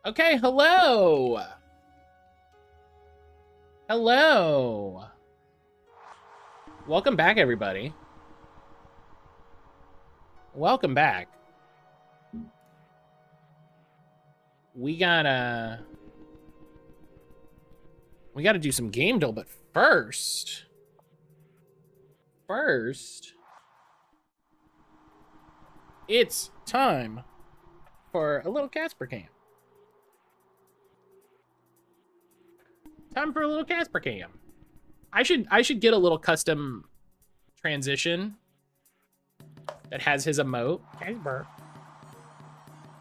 Okay, hello. Hello. Welcome back, everybody. Welcome back. We gotta do some game duel, but first, it's time for a little Casper cam. Time for a little Casper cam. I should get a little custom transition that has his emote. Casper.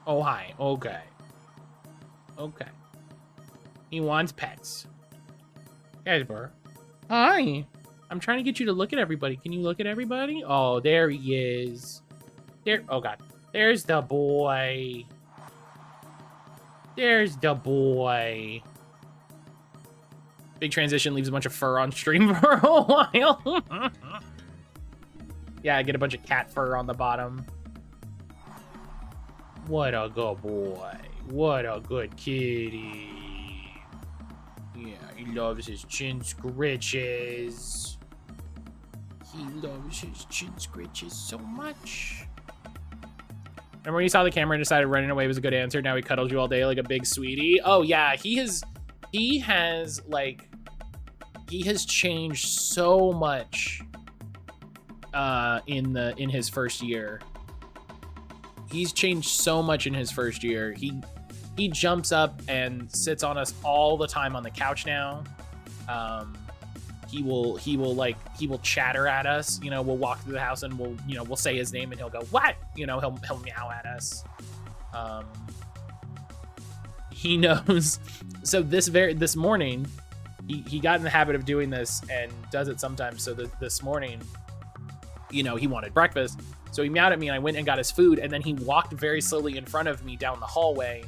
Oh, hi. Okay. Okay. He wants pets. Casper. Hi. I'm trying to get you to look at everybody. Can you look at everybody? Oh, there he is. There. Oh, God. There's the boy. There's the boy. Big transition leaves a bunch of fur on stream for a while. Yeah, I get a bunch of cat fur on the bottom. What a good boy. What a good kitty. Yeah, he loves his chin scritches. He loves his chin scritches so much. Remember when you saw the camera and decided running away was a good answer? Now he cuddles you all day like a big sweetie. Oh yeah, he has changed so much in his first year. He's changed so much in his first year. He jumps up and sits on us all the time on the couch now. He will chatter at us. You know, we'll walk through the house and we'll say his name and he'll go, "What?" You know, he'll meow at us. He knows. So this morning, he got in the habit of doing this and does it sometimes. So this morning, you know, he wanted breakfast. So he meowed at me and I went and got his food. And then he walked very slowly in front of me down the hallway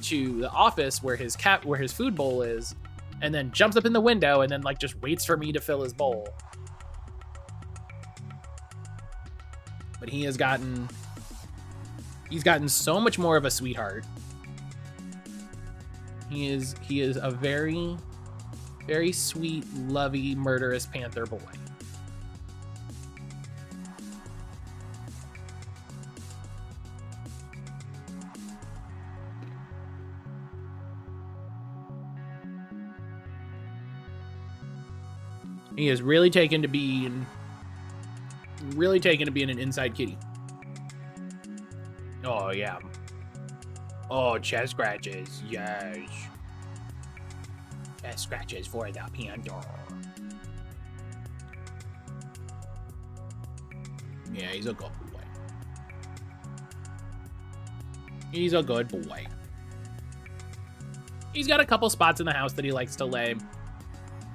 to the office where his food bowl is, and then jumps up in the window and then like just waits for me to fill his bowl. But he's gotten so much more of a sweetheart. He is a very, very sweet, lovey, murderous panther boy. He is really taken to being an inside kitty. Oh yeah. Oh, chest scratches, yes. Chest scratches for the panther. Yeah, he's a good boy. He's a good boy. He's got a couple spots in the house that he likes to lay.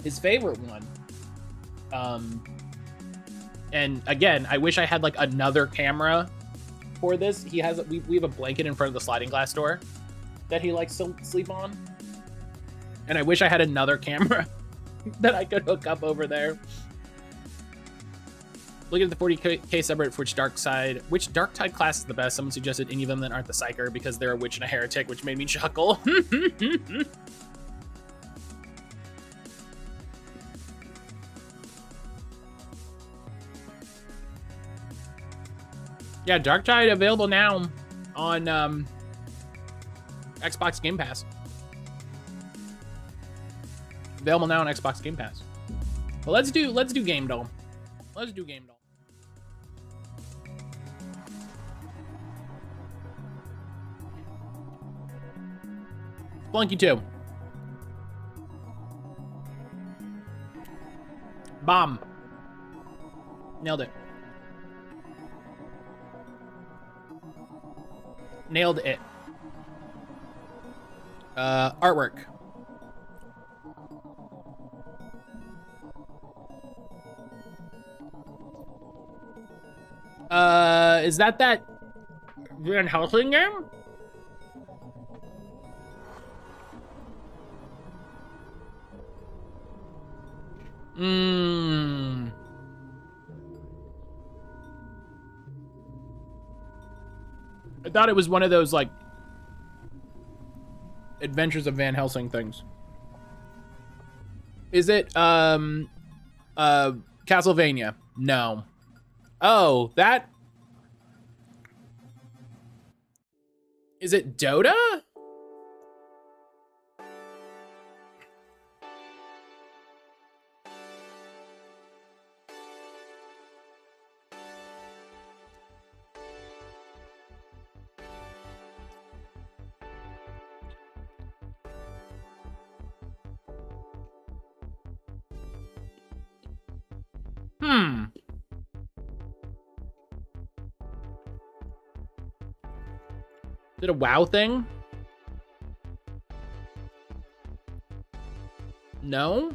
His favorite one. And again, I wish I had like another camera for this. We have a blanket in front of the sliding glass door that he likes to sleep on. And I wish I had another camera that I could hook up over there. Looking at the 40k subreddit for which Darktide class is the best. Someone suggested any of them that aren't the Psyker because they're a witch and a heretic, which made me chuckle. Yeah, Darktide available now on Xbox Game Pass. Available now on Xbox Game Pass. Well, let's do Game Duel. Let's do Game Duel. Flunky 2. Bomb. Nailed it. Nailed it. Artwork. Is that Van Helsing game? I thought it was one of those like Adventures of Van Helsing things. Is it Castlevania? No. Oh, that is it Dota? Is it a WoW thing? No?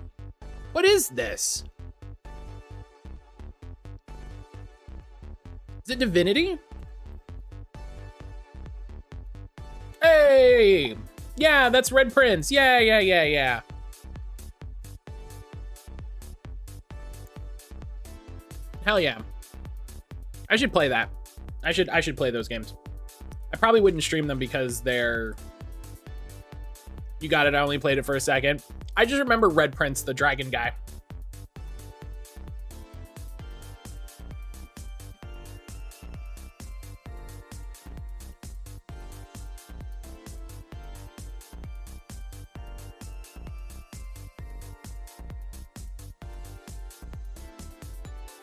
What is this? Is it Divinity? Hey! Yeah, that's Red Prince. Yeah. Hell yeah. I should play that. I should play those games. I probably wouldn't stream them because they're... You got it, I only played it for a second. I just remember Red Prince, the dragon guy.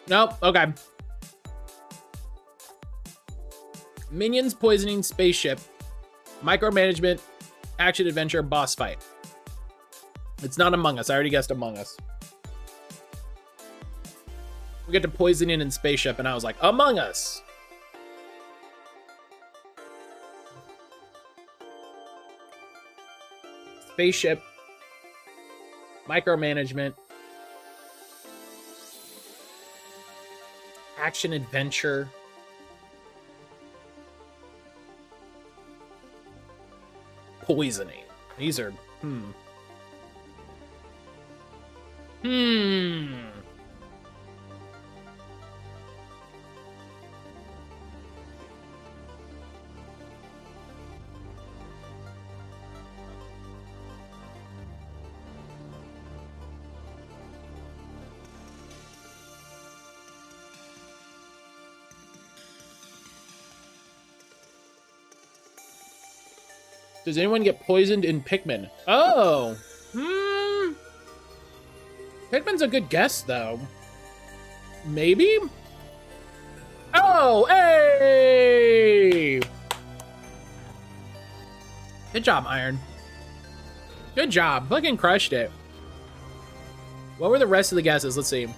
Nope, okay. Minions poisoning spaceship. Micromanagement, action adventure, boss fight. It's not Among Us. I already guessed Among Us. We get to poisoning in spaceship, and I was like, Among Us. Spaceship. Micromanagement. Action adventure. Poisoning. These are, Does anyone get poisoned in Pikmin? Oh! Pikmin's a good guess, though. Maybe? Oh, hey! Good job, Iron. Good job. Fucking crushed it. What were the rest of the guesses? Let's see.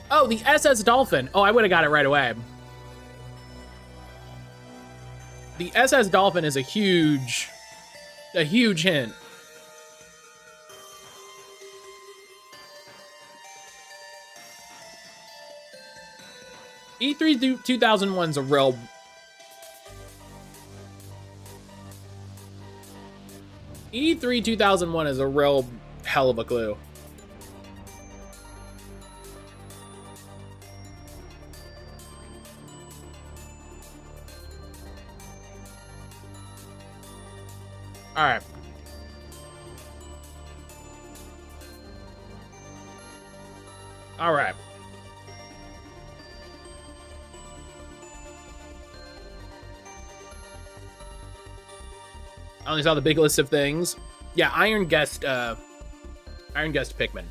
Oh, the SS Dolphin. Oh, I would have got it right away. The SS Dolphin is a huge hint. E3 2001's a real... E3 2001 is a real hell of a clue. All right. All right. I only saw the big list of things. Yeah, Iron guessed Pikmin.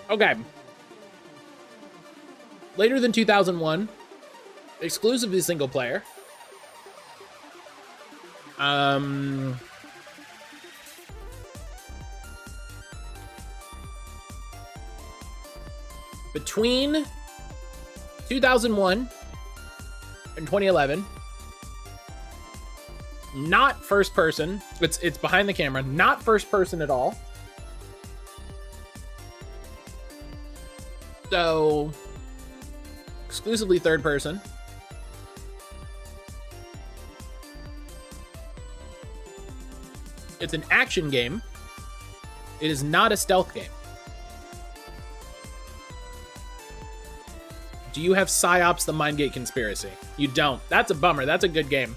Okay. Later than 2001, exclusively single player. Between 2001 and 2011, not first person. It's behind the camera, not first person at all. So, exclusively third person. It's an action game. It is not a stealth game. Do you have PsyOps the Mindgate Conspiracy? You don't. That's a bummer. That's a good game.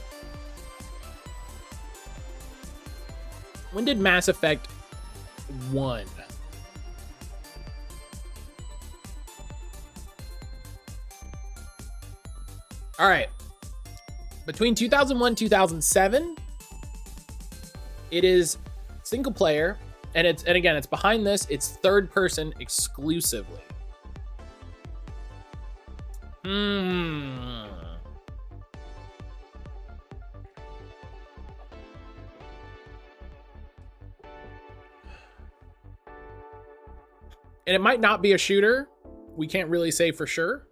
When did Mass Effect 1? All right. Between 2001 2007, it is single player, and again, it's behind this, it's third person exclusively. And it might not be a shooter. We can't really say for sure.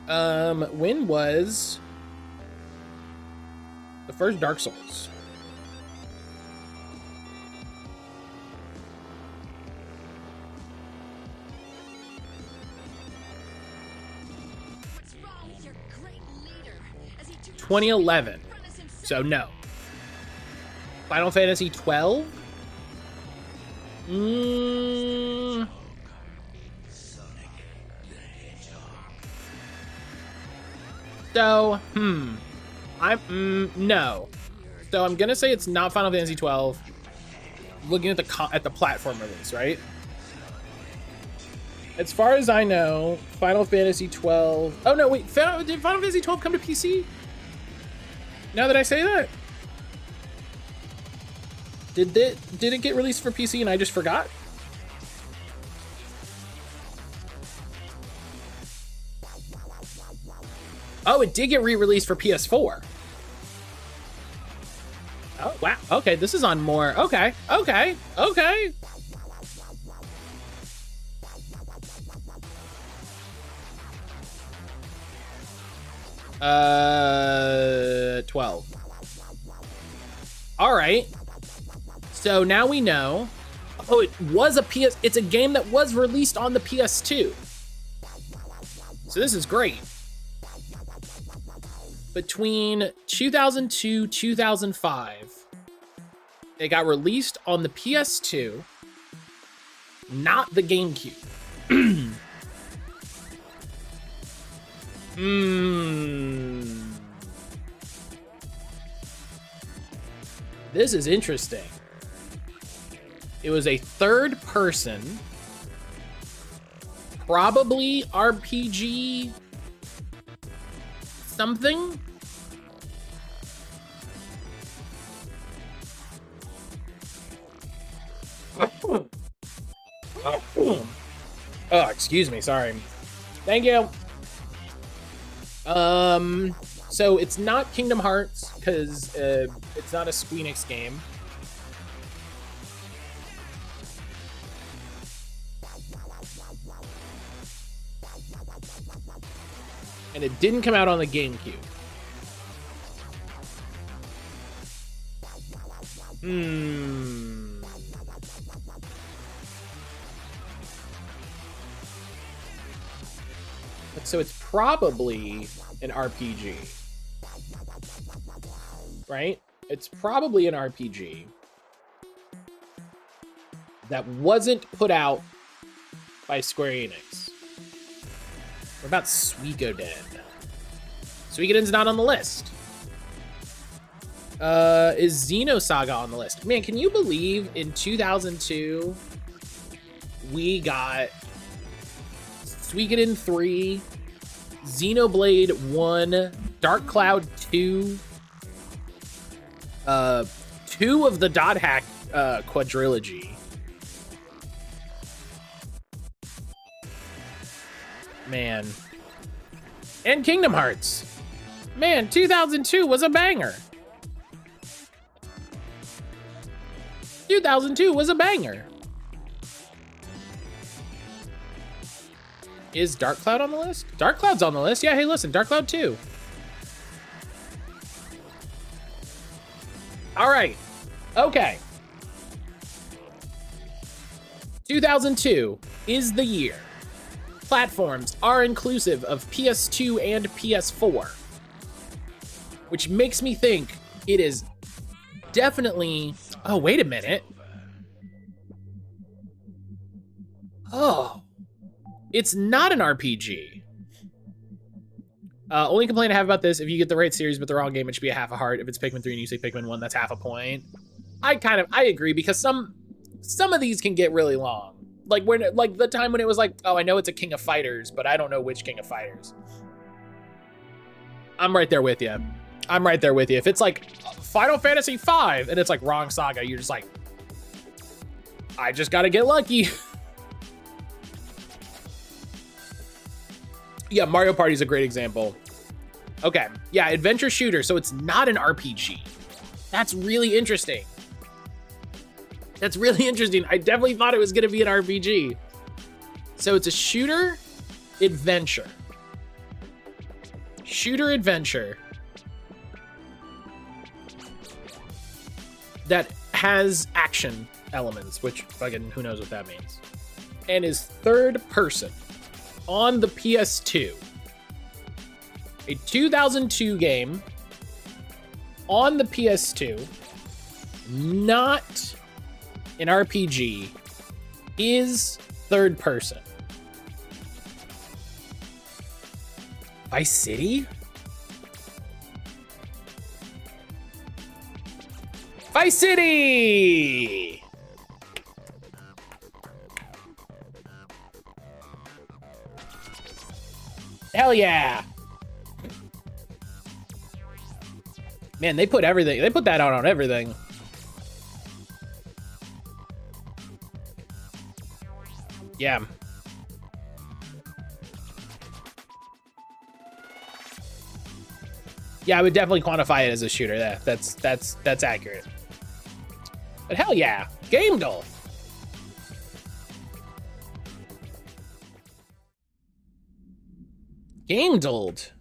When was the first Dark Souls? What's wrong with your great leader? As he 2011. So no. Final Fantasy 12? So, no. So I'm gonna say it's not Final Fantasy 12. Looking at the platform release, right? As far as I know, Final Fantasy 12. Oh no, wait. Did Final Fantasy 12 come to PC? Now that I say that, did it get released for PC and I just forgot? Oh, it did get re-released for PS4. Oh, wow. Okay, this is on more. Okay. 12. All right. So now we know. Oh, it's a game that was released on the PS2. So this is great. Between 2002, 2005, it got released on the PS2, not the GameCube. This is interesting. It was a third person, probably RPG something. Oh, excuse me, sorry. Thank you. So it's not Kingdom Hearts because it's not a Squeenix game. And it didn't come out on the GameCube. So it's probably an RPG. Right? It's probably an RPG that wasn't put out by Square Enix. What about Suikoden? Suikoden's not on the list. Is Xenosaga on the list? Man, can you believe in 2002 we got Suikoden 3, Xenoblade 1, Dark Cloud 2, 2 of the Dot Hack quadrilogy. Man. And Kingdom Hearts. Man, 2002 was a banger. 2002 was a banger. Is Dark Cloud on the list? Dark Cloud's on the list. Yeah, hey, listen, Dark Cloud 2. All right. Okay. 2002 is the year. Platforms are inclusive of PS2 and PS4, which makes me think it is definitely... Oh, wait a minute. Oh, it's not an RPG. Only complaint I have about this, if you get the right series but the wrong game, it should be a half a heart. If it's Pikmin 3 and you say Pikmin 1, that's half a point. I agree, because some of these can get really long. Like the time when it was like, oh, I know it's a King of Fighters, but I don't know which King of Fighters. I'm right there with you. I'm right there with you. If it's like Final Fantasy V and it's like wrong saga, you're just like, I just gotta get lucky. Yeah, Mario Party is a great example. Okay, yeah, adventure shooter, so it's not an RPG. That's really interesting. That's really interesting. I definitely thought it was gonna be an RPG. So it's a shooter adventure. Shooter adventure that has action elements, which fucking who knows what that means, and is third person on the PS2. A 2002 game on the PS2, not an RPG, is third person. Vice City? Vice City! Hell yeah! Man, they put everything. They put that out on everything. Yeah. Yeah, I would definitely quantify it as a shooter. That's accurate. But hell yeah, Game Goal. Game Dold.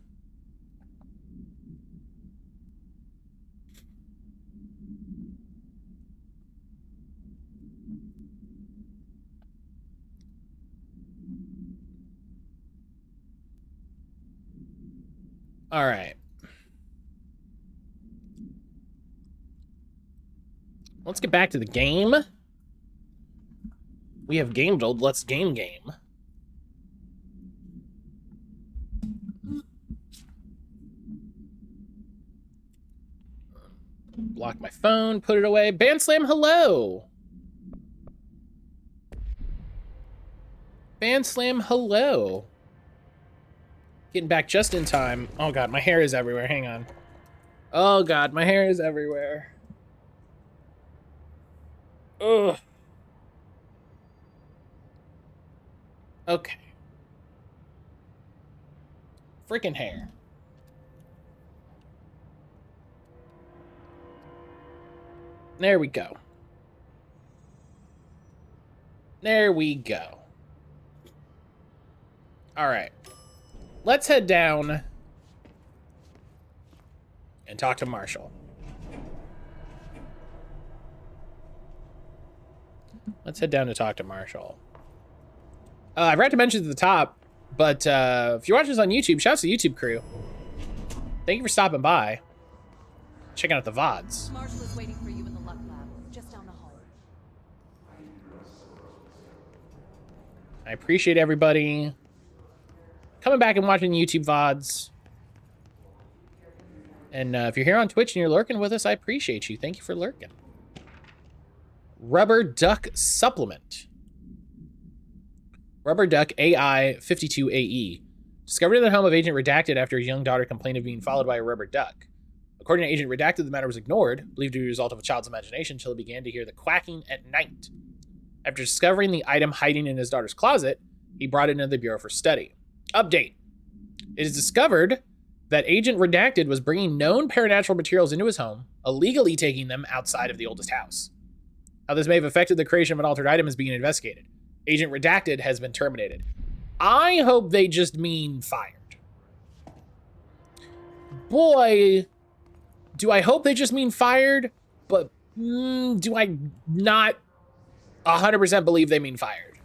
All right. Let's get back to the game. We have Game Dold. Let's game. Block my phone, put it away. Band Slam, hello. Band Slam, hello. Getting back just in time. Oh god, my hair is everywhere. Hang on. Oh god, my hair is everywhere. Ugh. Okay. Freaking hair. There we go. There we go. All right. Let's head down and talk to Marshall. Let's head down to talk to Marshall. I forgot to mention at the top, but if you're watching this on YouTube, shout out to the YouTube crew. Thank you for stopping by. Checking out the VODs. Marshall is waiting for you in the luck lab, just down the hall. I appreciate everybody coming back and watching YouTube VODs. And if you're here on Twitch and you're lurking with us, I appreciate you. Thank you for lurking. Rubber Duck Supplement. Rubber Duck AI 52AE. Discovered in the home of Agent Redacted after his young daughter complained of being followed by a rubber duck. According to Agent Redacted, the matter was ignored, believed to be a result of a child's imagination, until he began to hear the quacking at night. After discovering the item hiding in his daughter's closet, he brought it into the Bureau for study. Update. It is discovered that Agent Redacted was bringing known paranatural materials into his home, illegally taking them outside of the oldest house. How this may have affected the creation of an altered item is being investigated. Agent Redacted has been terminated. I hope they just mean fired. Boy, do I hope they just mean fired, but do I not 100% believe they mean fired.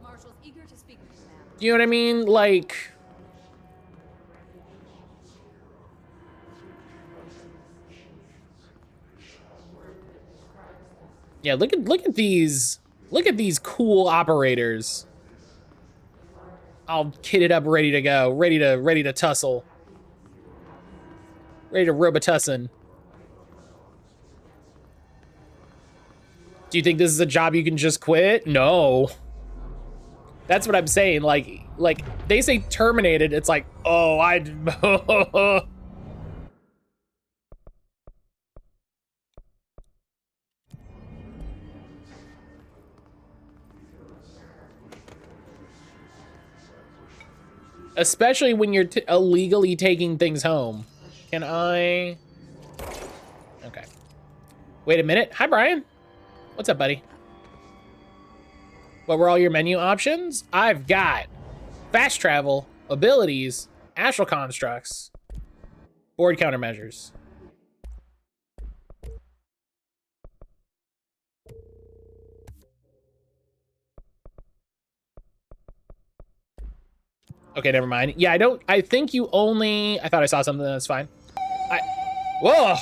Marshall's eager to speak with you, ma'am. You know what I mean? Like, yeah, look at these cool operators. all kitted up, ready to go, ready to tussle, ready to robotussin. Do you think this is a job you can just quit? No. That's what I'm saying. Like they say terminated. It's like, oh, I. Especially when you're illegally taking things home. Can I? Okay. Wait a minute. Hi, Brian. What's up, buddy? What were all your menu options? I've got fast travel, abilities, astral constructs, board countermeasures. Okay, never mind. Yeah, I think you only, I thought I saw something that's fine. Whoa!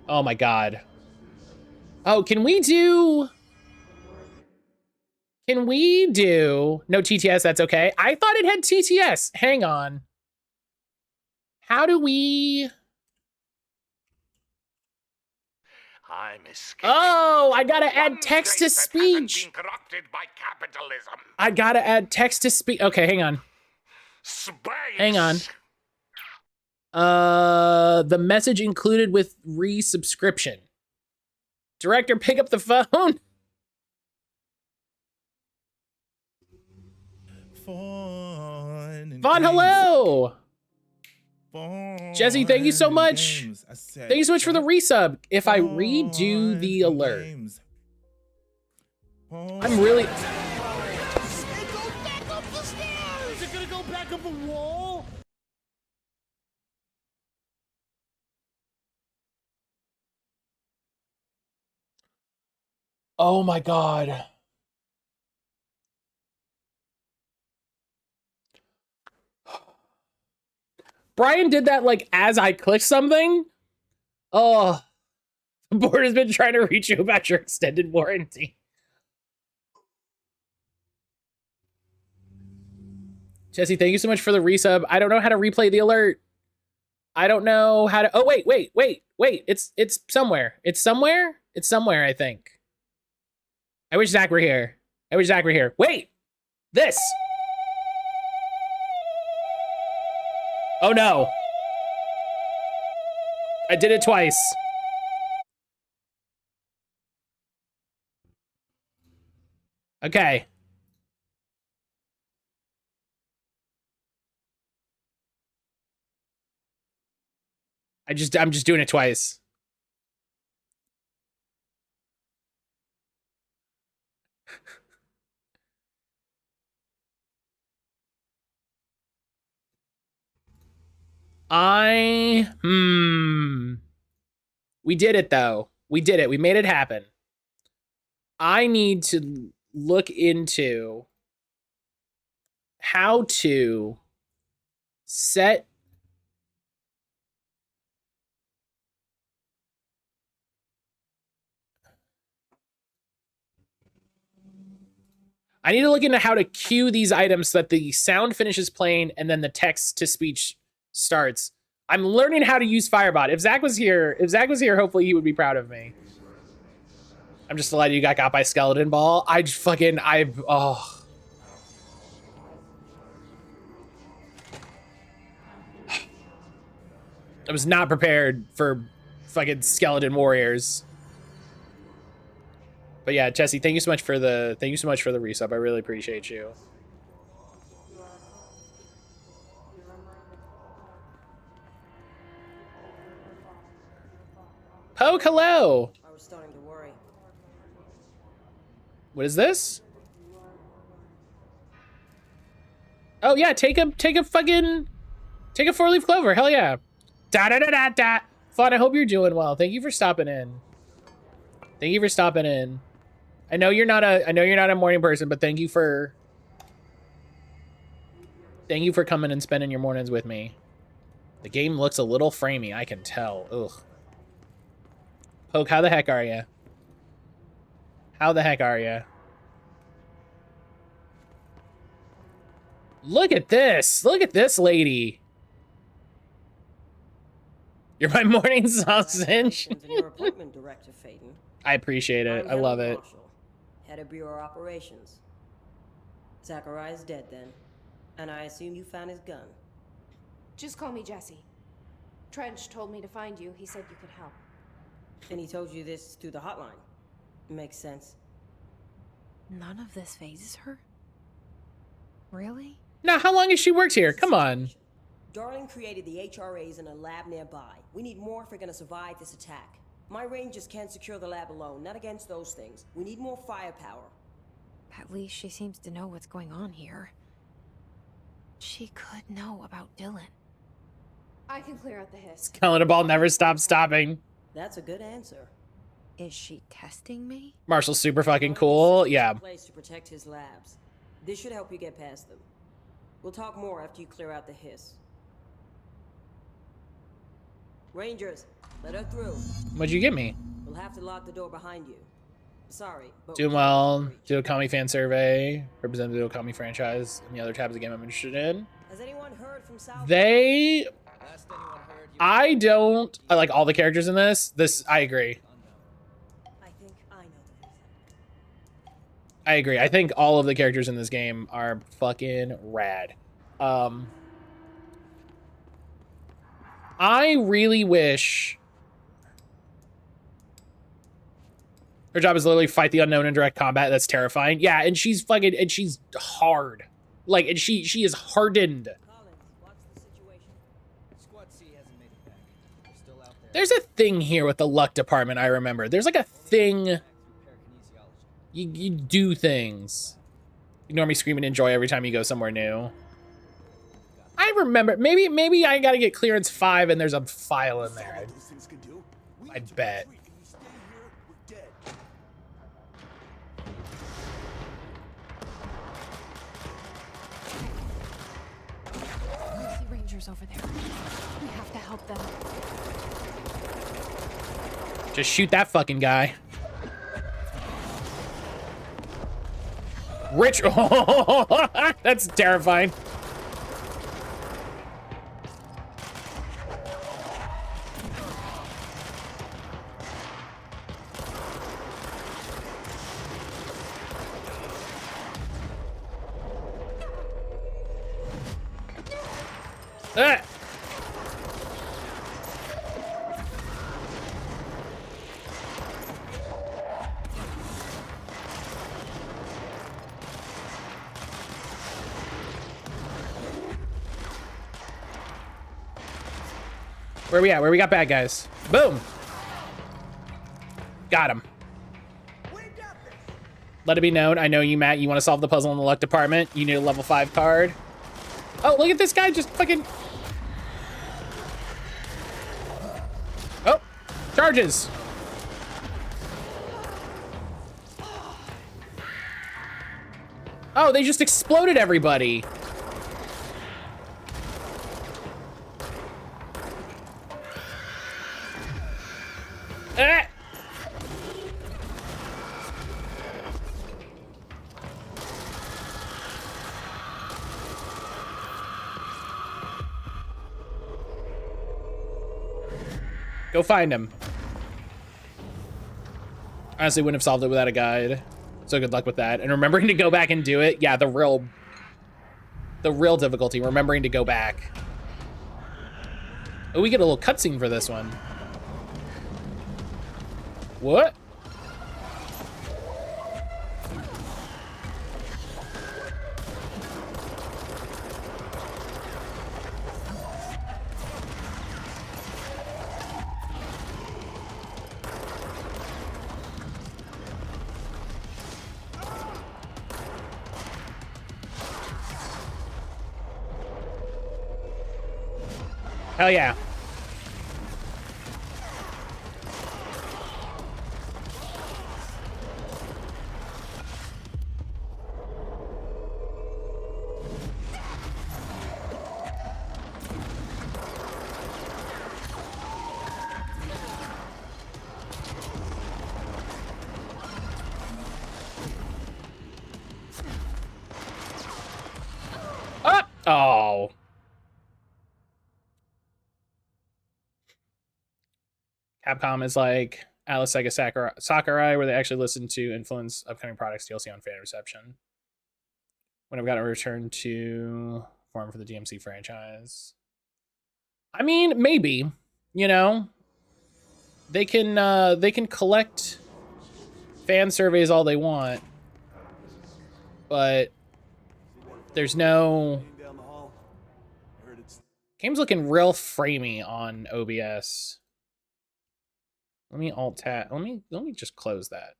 Oh my God. Oh, can we do no TTS? That's okay. I thought it had TTS. Hang on. How do we? Oh, I gotta add text to speech. I gotta add text to speech. Okay, hang on. Hang on. The message included with resubscription. Director, pick up the phone. Vaughn, hello. Jesse, thank you so much. Thank you so much for the resub. If I redo the alert, I'm really. Is it gonna go back up the wall? Oh my God. Brian did that like as I clicked something. Oh, the board has been trying to reach you about your extended warranty. Jesse, thank you so much for the resub. I don't know how to replay the alert. I don't know how to. Oh, wait. It's somewhere. It's somewhere, I think. I wish Zach were here. Wait! This! Oh no. I did it twice. Okay. I'm just doing it twice. We did it though. We did it. We made it happen. I need to look into how to set I need to look into how to cue these items so that the sound finishes playing and then the text to speech starts. I'm learning how to use Firebot. If Zach was here, hopefully he would be proud of me. I'm just delighted you got by Skeleton Ball. I was not prepared for fucking Skeleton Warriors. But yeah, Jesse, thank you so much for the resub. I really appreciate you. Poke, hello. I was starting to worry. What is this? Oh yeah, take a 4-leaf clover. Hell yeah. Da da da da da. Fawn, I hope you're doing well. Thank you for stopping in. I know you're not a morning person, but thank you for coming and spending your mornings with me. The game looks a little framey, I can tell. Ugh. Poke, how the heck are you? How the heck are you? Look at this. Look at this lady. You're my morning sausage. Congratulations on your appointment, Director Faden. I appreciate it. I'm I love General it. Marshall, head of Bureau Operations. Zachariah's dead then, and I assume you found his gun. Just call me Jesse. Trench told me to find you. He said you could help. And he told you this through the hotline. Makes sense. None of this phases her? Really? Now, how long has she worked here? Come on. Darling created the HRAs in a lab nearby. We need more if we're gonna survive this attack. My rangers can't secure the lab alone, not against those things. We need more firepower. At least she seems to know what's going on here. She could know about Dylan. I can clear out the hiss. Calendar ball never stops stopping. That's a good answer. Is she testing me? Marshall's super fucking Darling cool. has Yeah. a place to protect his labs. This should help you get past them. We'll talk more after you clear out the hiss. Rangers, let her through. What'd you give me? We'll have to lock the door behind you. Sorry, but Doing well. Do a Kami fan survey. Represent the Kami franchise and the other tabs of the game I'm interested in. Has anyone heard from South? They... I don't... I like all the characters in this. I agree. I think I know the reason. I agree. I think all of the characters in this game are fucking rad. I really wish... Her job is literally fight the unknown in direct combat. That's terrifying. Yeah, and she's fucking... And she's hard. Like, and she is hardened. Collins, what's the situation? Squad C hasn't made it back. They're still out there. There's a thing here with the luck department, I remember. There's like a thing... Through parakinesiology. You do things. Ignore me scream and enjoy every time you go somewhere new. I remember. Maybe I gotta get clearance 5 and there's a file in there. I bet. I see rangers over there. We have to help them. Just shoot that fucking guy. Rich. Oh, that's terrifying. Ah. Where we at? Where we got bad guys? Boom. Got him. Let it be known. I know you, Matt. You want to solve the puzzle in the luck department. You need a level 5 card. Oh, look at this guy just fucking... Oh, charges. Oh, they just exploded everybody. Ah! Go find him. Honestly, wouldn't have solved it without a guide. So good luck with that. And remembering to go back and do it. Yeah, the real difficulty, remembering to go back. Oh, we get a little cutscene for this one. What? Hell yeah. Oh. Capcom is like Alice Sega Sakurai, where they actually listen to influence upcoming products DLC on fan reception. When I've got to return to form for the DMC franchise. I mean, maybe, you know, they can collect fan surveys all they want, but there's no. Game's looking real framey on OBS. Let me alt tab. Let me just close that.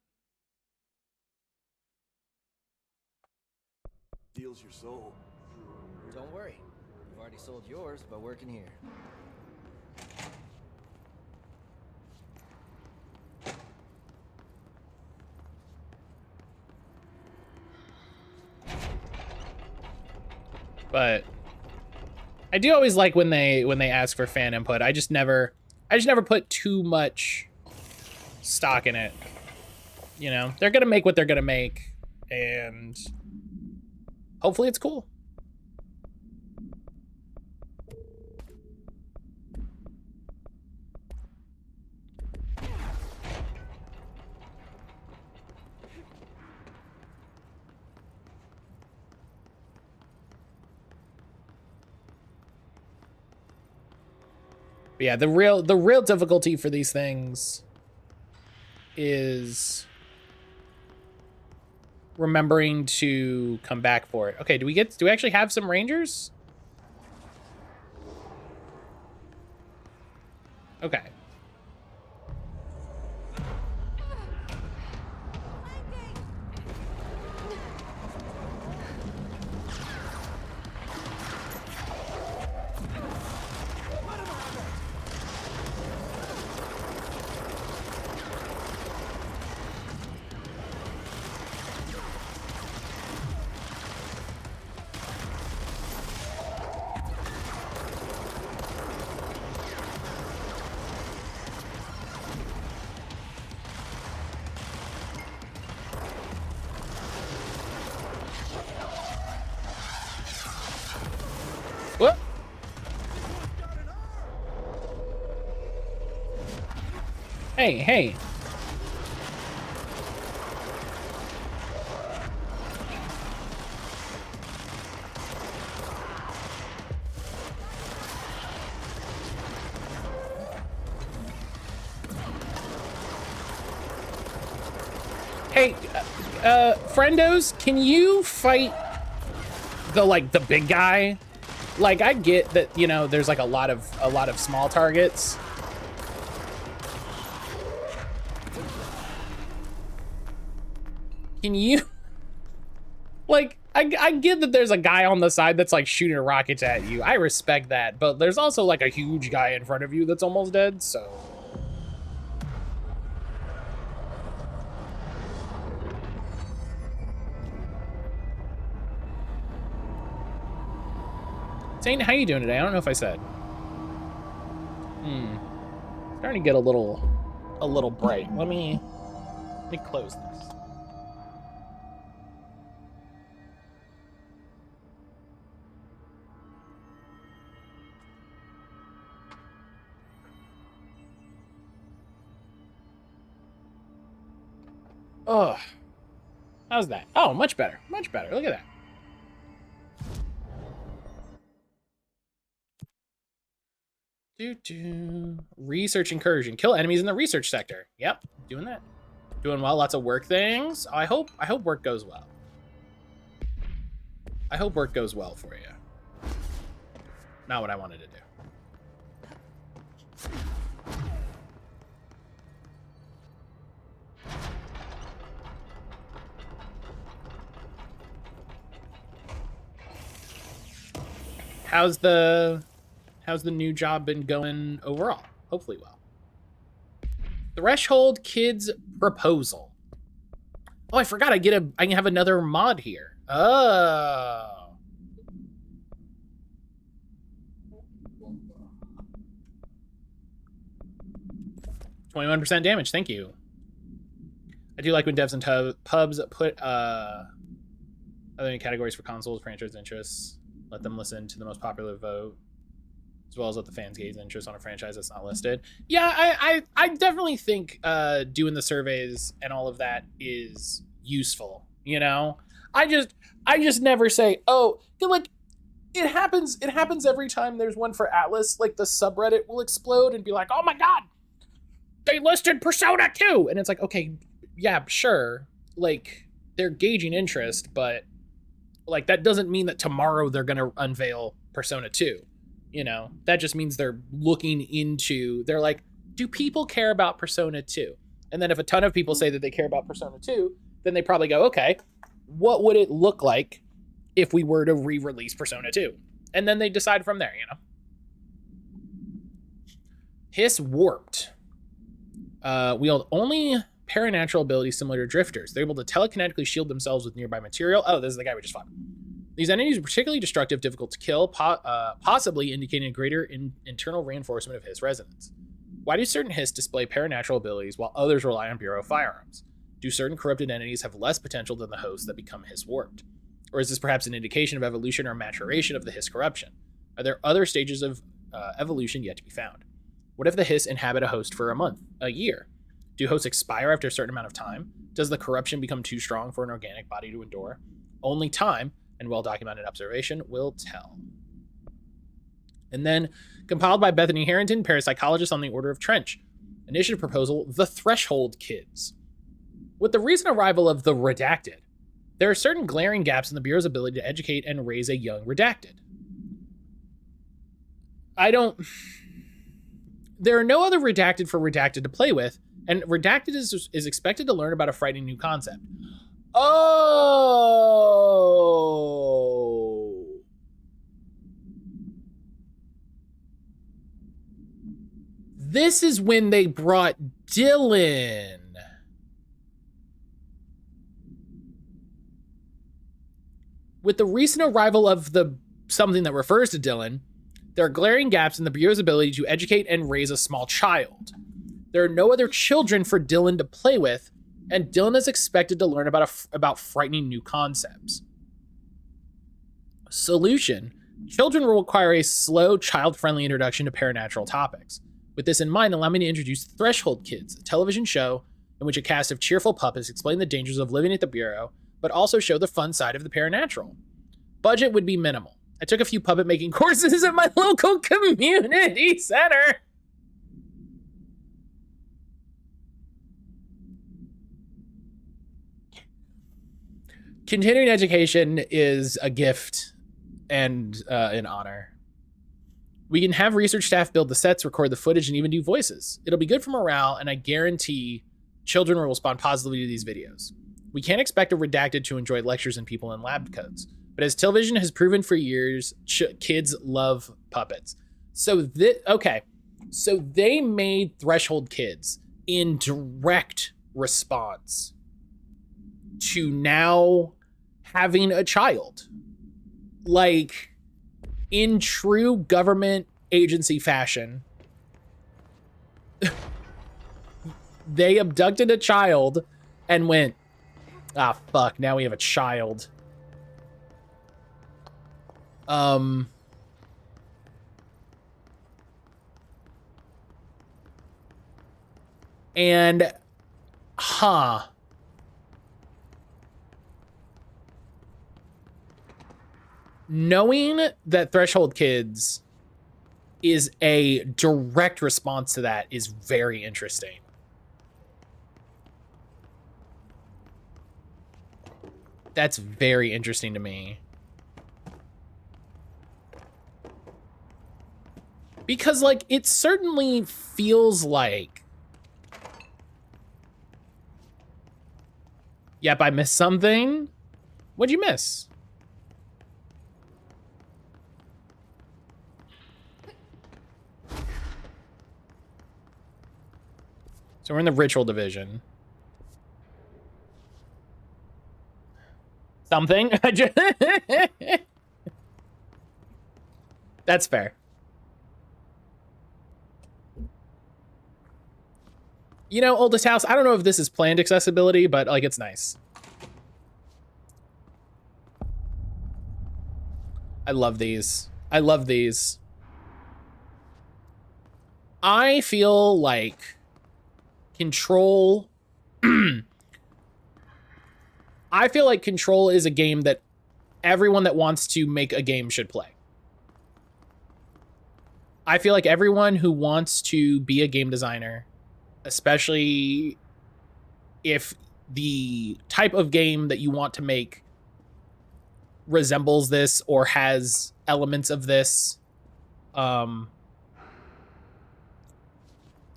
Deals your soul. Don't worry. You've already sold yours by working here. But I do always like when they ask for fan input. I just never put too much stock in it. You know, they're gonna make what they're gonna make, and hopefully it's cool. But yeah, the real difficulty for these things is remembering to come back for it. Okay, do we actually have some rangers? Okay. What? Hey, hey. Hey, friendos, can you fight the big guy? Like, I get that, you know, there's like a lot of small targets. Can you like I get that there's a guy on the side that's like shooting rockets at you. I respect that, but there's also like a huge guy in front of you that's almost dead, so Zane, how you doing today? I don't know if I said. Starting to get a little bright. Let me close this. Oh, how's that? Oh, much better. Much better. Look at that. Research incursion. Kill enemies in the research sector. Yep, doing that. Doing well. Lots of work things. I hope work goes well. I hope work goes well for you. Not what I wanted to do. How's the new job been going overall? Hopefully well. Threshold Kids Proposal. Oh, I forgot I can have another mod here. Oh. 21% damage, thank you. I do like when devs and pubs put other categories for consoles, franchise interests. Let them listen to the most popular vote, as well as let the fans gauge interest on a franchise that's not listed. Yeah, I definitely think doing the surveys and all of that is useful, you know? I just never say, oh, like, it happens every time there's one for Atlas. Like, the subreddit will explode and be like, oh my god, they listed Persona 2! And it's like, okay, yeah, sure. Like, they're gauging interest, but, like, that doesn't mean that tomorrow they're gonna unveil Persona 2. You know? That just means they're looking into, they're like, do people care about Persona 2? And then if a ton of people say that they care about Persona 2, then they probably go, okay, what would it look like if we were to re-release Persona 2? And then they decide from there, you know? Hiss Warped. Wield only paranatural abilities similar to drifters. They're able to telekinetically shield themselves with nearby material. Oh, this is the guy we just fought. These enemies are particularly destructive, difficult to kill, possibly indicating a greater internal reinforcement of Hiss resonance. Why do certain Hiss display paranatural abilities while others rely on Bureau firearms? Do certain corrupted entities have less potential than the hosts that become Hiss warped? Or is this perhaps an indication of evolution or maturation of the Hiss corruption? Are there other stages of evolution yet to be found? What if the Hiss inhabit a host for a month, a year? Do hosts expire after a certain amount of time? Does the corruption become too strong for an organic body to endure? Only time and well-documented observation will tell. And then, compiled by Bethany Harrington, parapsychologist on the Order of Trench. Initiative proposal, The Threshold Kids. With the recent arrival of the Redacted, there are certain glaring gaps in the Bureau's ability to educate and raise a young Redacted. There are no other Redacted for Redacted to play with, and Redacted is expected to learn about a frightening new concept. Oh! This is when they brought Dylan. With the recent arrival of the something that refers to Dylan, there are glaring gaps in the Bureau's ability to educate and raise a small child. There are no other children for Dylan to play with, and Dylan is expected to learn about frightening new concepts. Solution: children will require a slow, child-friendly introduction to paranatural topics. With this in mind, allow me to introduce Threshold Kids, a television show in which a cast of cheerful puppets explain the dangers of living at the Bureau, but also show the fun side of the paranatural. Budget would be minimal. I took a few puppet making courses at my local community center. Continuing education is a gift and an honor. We can have research staff build the sets, record the footage, and even do voices. It'll be good for morale, and I guarantee children will respond positively to these videos. We can't expect a Redacted to enjoy lectures and people in lab coats, but as television has proven for years, kids love puppets. So they made Threshold Kids in direct response to now having a child. Like, in true government agency fashion, they abducted a child and went, ah, fuck, now we have a child. And, knowing that Threshold Kids is a direct response to that is very interesting. That's very interesting to me. Because, like, it certainly feels like... Yep, I missed something. What'd you miss? So we're in the ritual division. Something? That's fair. You know, oldest house, I don't know if this is planned accessibility, but, like, it's nice. I love these. I love these. I feel like Control... I feel like Control is a game that everyone that wants to make a game should play. I feel like everyone who wants to be a game designer, especially if the type of game that you want to make resembles this or has elements of this,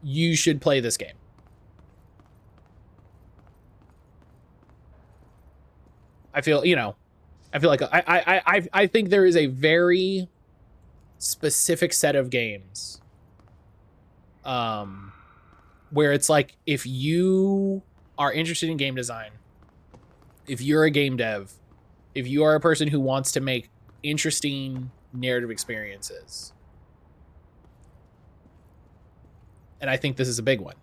you should play this game. I feel, you know, I feel like I think there is a very specific set of games where it's like, if you are interested in game design, if you're a game dev, if you are a person who wants to make interesting narrative experiences, and I think this is a big one.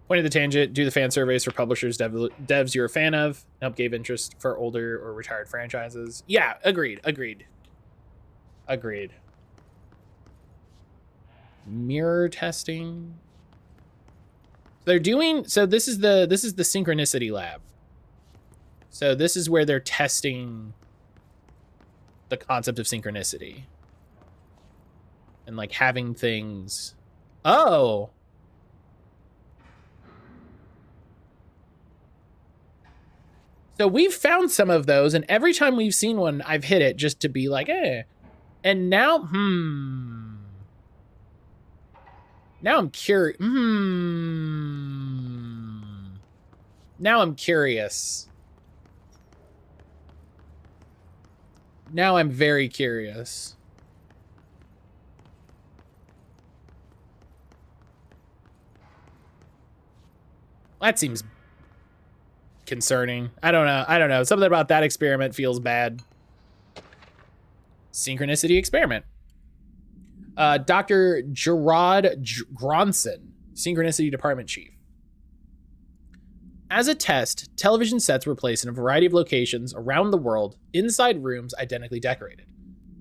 Point of the tangent, do the fan surveys for publishers, devs you're a fan of, help gauge interest for older or retired franchises. Yeah, agreed. Mirror testing. They're doing, so this is the synchronicity lab. So this is where they're testing the concept of synchronicity. And like having things. Oh. So we've found some of those, and every time we've seen one, I've hit it just to be like, eh. And now, now I'm curious. Now I'm curious. Now I'm very curious. That seems concerning. I don't know. Something about that experiment feels bad. Synchronicity experiment. Dr. Gerard Gronson, Synchronicity Department Chief. As a test, television sets were placed in a variety of locations around the world, inside rooms identically decorated.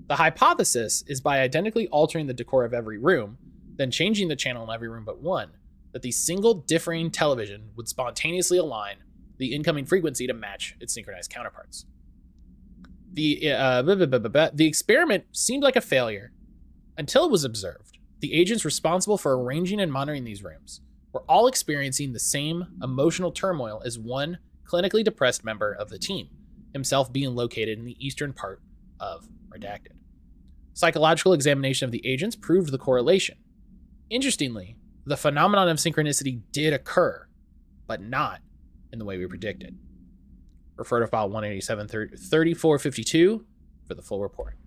The hypothesis is by identically altering the decor of every room, then changing the channel in every room but one, that the single differing television would spontaneously align the incoming frequency to match its synchronized counterparts. The experiment seemed like a failure until it was observed. The agents responsible for arranging and monitoring these rooms were all experiencing the same emotional turmoil as one clinically depressed member of the team, himself being located in the eastern part of Redacted. Psychological examination of the agents proved the correlation. Interestingly, the phenomenon of synchronicity did occur, but not in the way we predicted. Refer to file 187-3452 for the full report.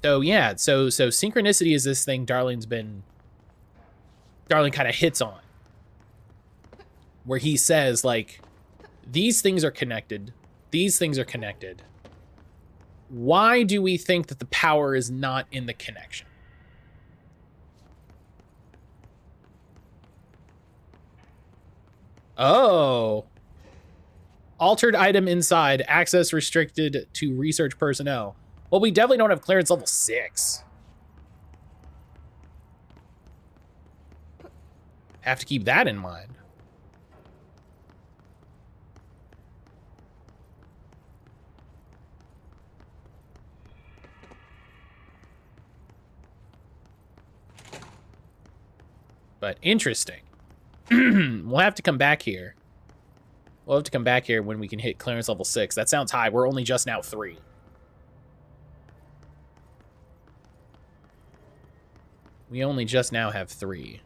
So yeah, so synchronicity is this thing Darling kind of hits on, where he says, like, these things are connected. These things are connected. Why do we think that the power is not in the connection? Oh. Altered item inside. Access restricted to research personnel. Well, we definitely don't have clearance level 6. Have to keep that in mind. But interesting. We'll have to come back here. We'll have to come back here when we can hit clearance level 6. That sounds high. We're only just now 3. We only just now have 3.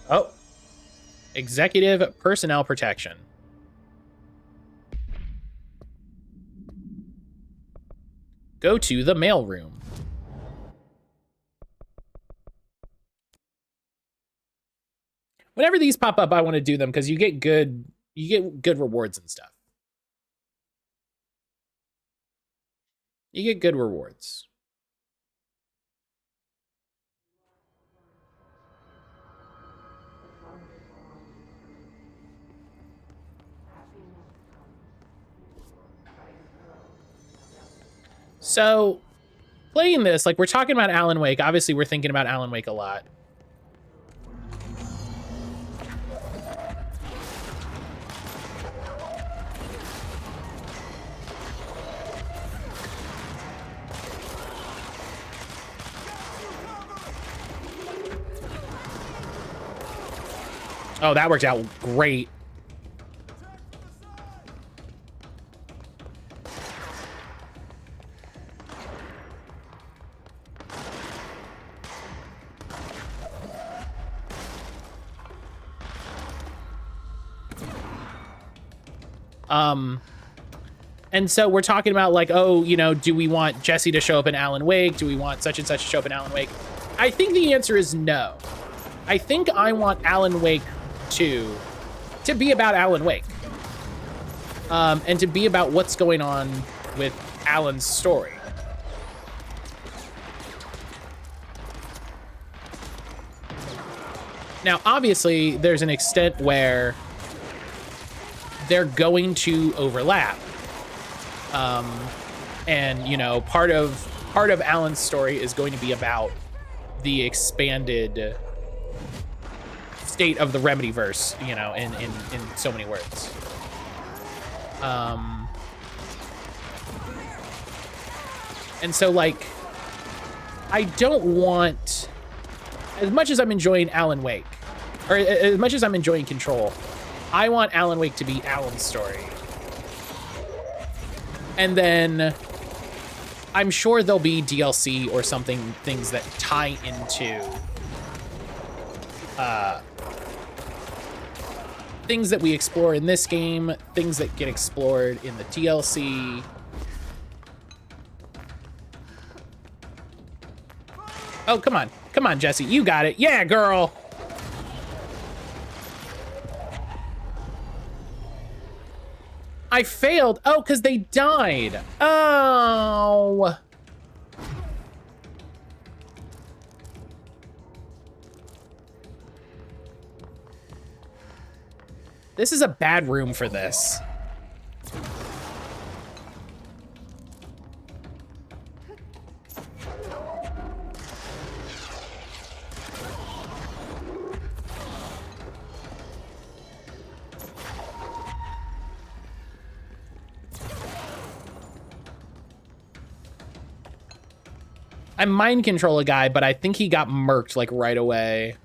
Oh. Executive Personnel Protection. Go to the mailroom. Whenever these pop up, I want to do them because you get good rewards and stuff. You get good rewards. So, playing this, like, we're talking about Alan Wake. Obviously, we're thinking about Alan Wake a lot. Oh, that worked out great. And so we're talking about like, oh, you know, do we want Jesse to show up in Alan Wake? Do we want such and such to show up in Alan Wake? I think the answer is no. I think I want Alan Wake 2 to be about Alan Wake. And to be about what's going on with Alan's story. Now, obviously, there's an extent where they're going to overlap. And, you know, part of Alan's story is going to be about the expanded state of the Remedyverse, you know, in so many words. And so, like, I don't want, as much as I'm enjoying Alan Wake, or as much as I'm enjoying Control, I want Alan Wake to be Alan's story. And then I'm sure there'll be DLC or something, things that tie into things that we explore in this game, things that get explored in the DLC. Oh, come on. Come on, Jesse. You got it. Yeah, girl. I failed. Oh, because they died. Oh. This is a bad room for this. I mind control a guy, but I think he got murked like right away.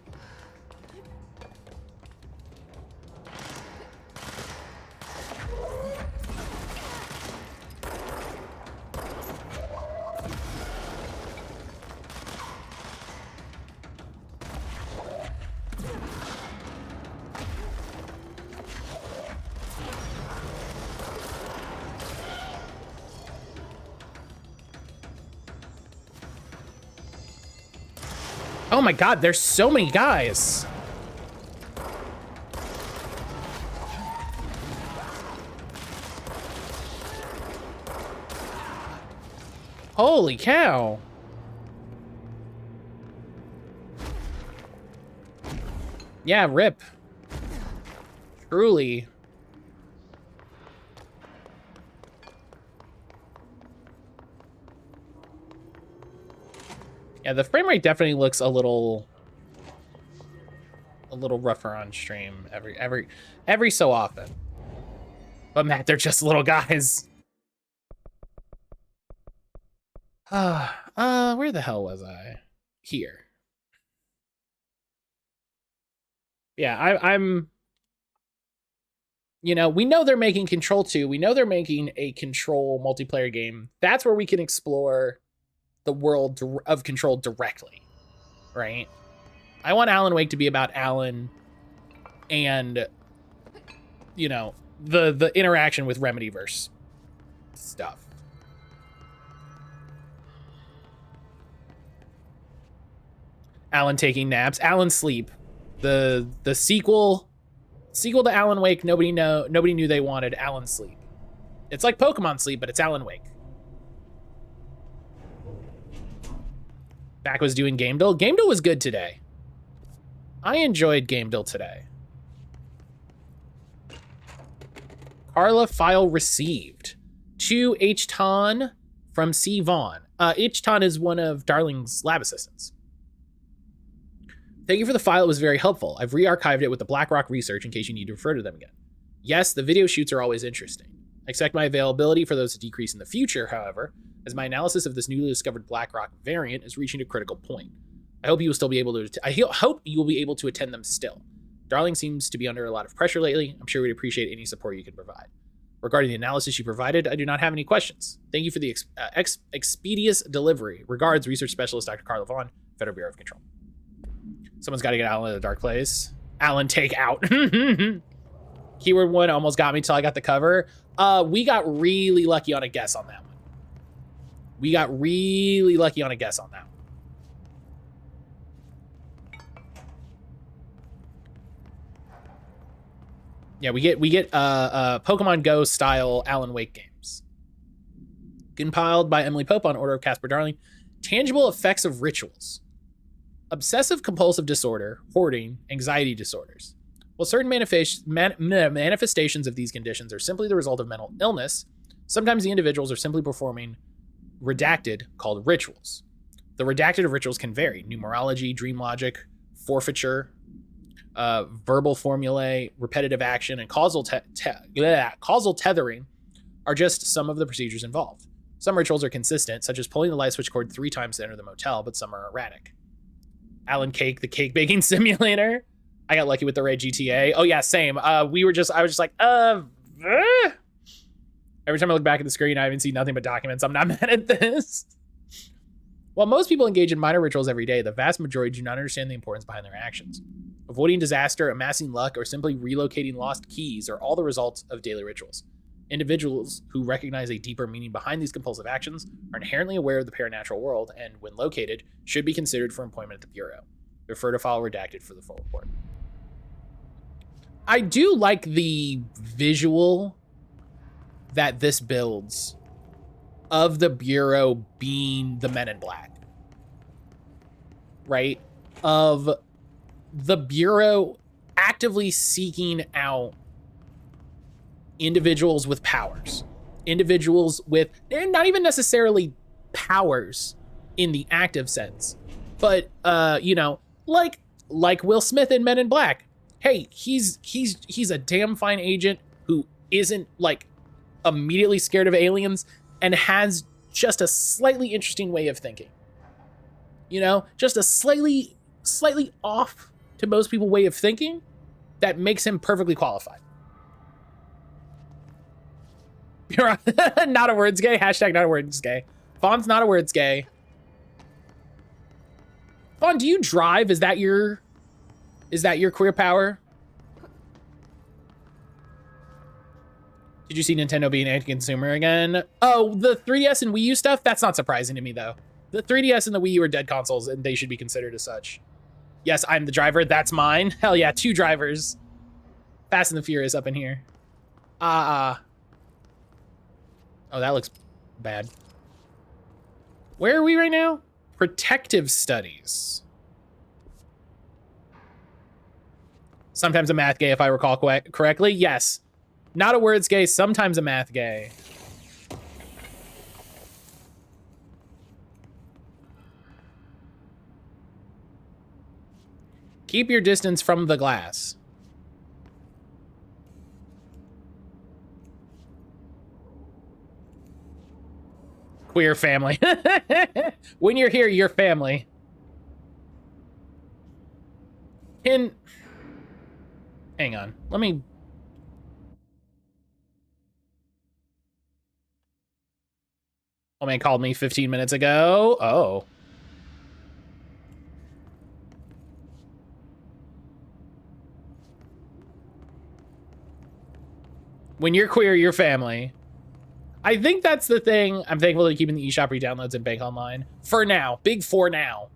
Oh my god, there's so many guys. Holy cow. Yeah, rip. Truly. Yeah, the frame rate definitely looks a little rougher on stream every so often. But Matt, they're just little guys. Where the hell was I? Here. Yeah, I'm you know, we know they're making Control 2. We know they're making a Control multiplayer game. That's where we can explore the world of Control directly, right? I want Alan Wake to be about Alan and, you know, the interaction with Remedyverse stuff. Alan taking naps. Alan Sleep. The sequel to Alan Wake, nobody knew they wanted. Alan Sleep. It's like Pokemon Sleep, but it's Alan Wake. Back was doing Game Duel. Game Duel was good today. I enjoyed Game Duel today. Carla file received. To H-Ton From C. Vaughn. Ichtan is one of Darling's lab assistants. Thank you for the file. It was very helpful. I've re-archived it with the Blackrock research in case you need to refer to them again. Yes, the video shoots are always interesting. I expect my availability for those to decrease in the future, however, as my analysis of this newly discovered Blackrock variant is reaching a critical point. I hope you will still be able to. I hope you will be able to attend them still. Darling seems to be under a lot of pressure lately. I'm sure we'd appreciate any support you can provide. Regarding the analysis you provided, I do not have any questions. Thank you for the expeditious delivery. Regards, Research Specialist Dr. Carla Vaughn, Federal Bureau of Control. Someone's got to get Alan in a dark place. Alan, take out. Keyword 1 almost got me till I got the cover. We got really lucky on a guess on that one. We got really lucky on a guess on that one. Yeah, we get Pokemon Go style Alan Wake games. Compiled by Emily Pope on order of Casper Darling. Tangible effects of rituals. Obsessive compulsive disorder, hoarding, anxiety disorders. While certain manifestations of these conditions are simply the result of mental illness, sometimes the individuals are simply performing redacted called rituals. The redacted of rituals can vary. Numerology, dream logic, forfeiture, verbal formulae, repetitive action, and causal tethering are just some of the procedures involved. Some rituals are consistent, such as pulling the light switch cord 3 times to enter the motel, but some are erratic. Alan Cake, the cake baking simulator. I got lucky with the red GTA. Oh yeah, same. I was just like, Every time I look back at the screen, I haven't seen nothing but documents. I'm not mad at this. While most people engage in minor rituals every day, the vast majority do not understand the importance behind their actions. Avoiding disaster, amassing luck, or simply relocating lost keys are all the results of daily rituals. Individuals who recognize a deeper meaning behind these compulsive actions are inherently aware of the paranatural world and, when located, should be considered for employment at the Bureau. Refer to file redacted for the full report. I do like the visual that this builds of the Bureau being the Men in Black. Right? Of the Bureau actively seeking out individuals with powers. Individuals with, not even necessarily powers in the active sense, but, like Will Smith in Men in Black. Hey, he's a damn fine agent who isn't, like, immediately scared of aliens and has just a slightly interesting way of thinking. Just a slightly off to most people way of thinking that makes him perfectly qualified. You're not a words gay. Hashtag not a words gay. Fawn's not a words gay. Fawn, do you drive? Is that your career power? Did you see Nintendo being anti-consumer again? Oh, the 3DS and Wii U stuff? That's not surprising to me, though. The 3DS and the Wii U are dead consoles, and they should be considered as such. Yes, I'm the driver. That's mine. Hell yeah, 2 drivers. Fast and the Furious up in here. Oh, that looks bad. Where are we right now? Protective studies. Sometimes a math gay, if I recall correctly. Yes. Not a words gay, sometimes a math gay. Keep your distance from the glass. Queer family. When you're here, you're family. Hang on. Let me... Oh man called me 15 minutes ago. Oh. When you're queer, you're family. I think that's the thing. I'm thankful to keeping the eShop re-downloads and bank online. For now. Big for now.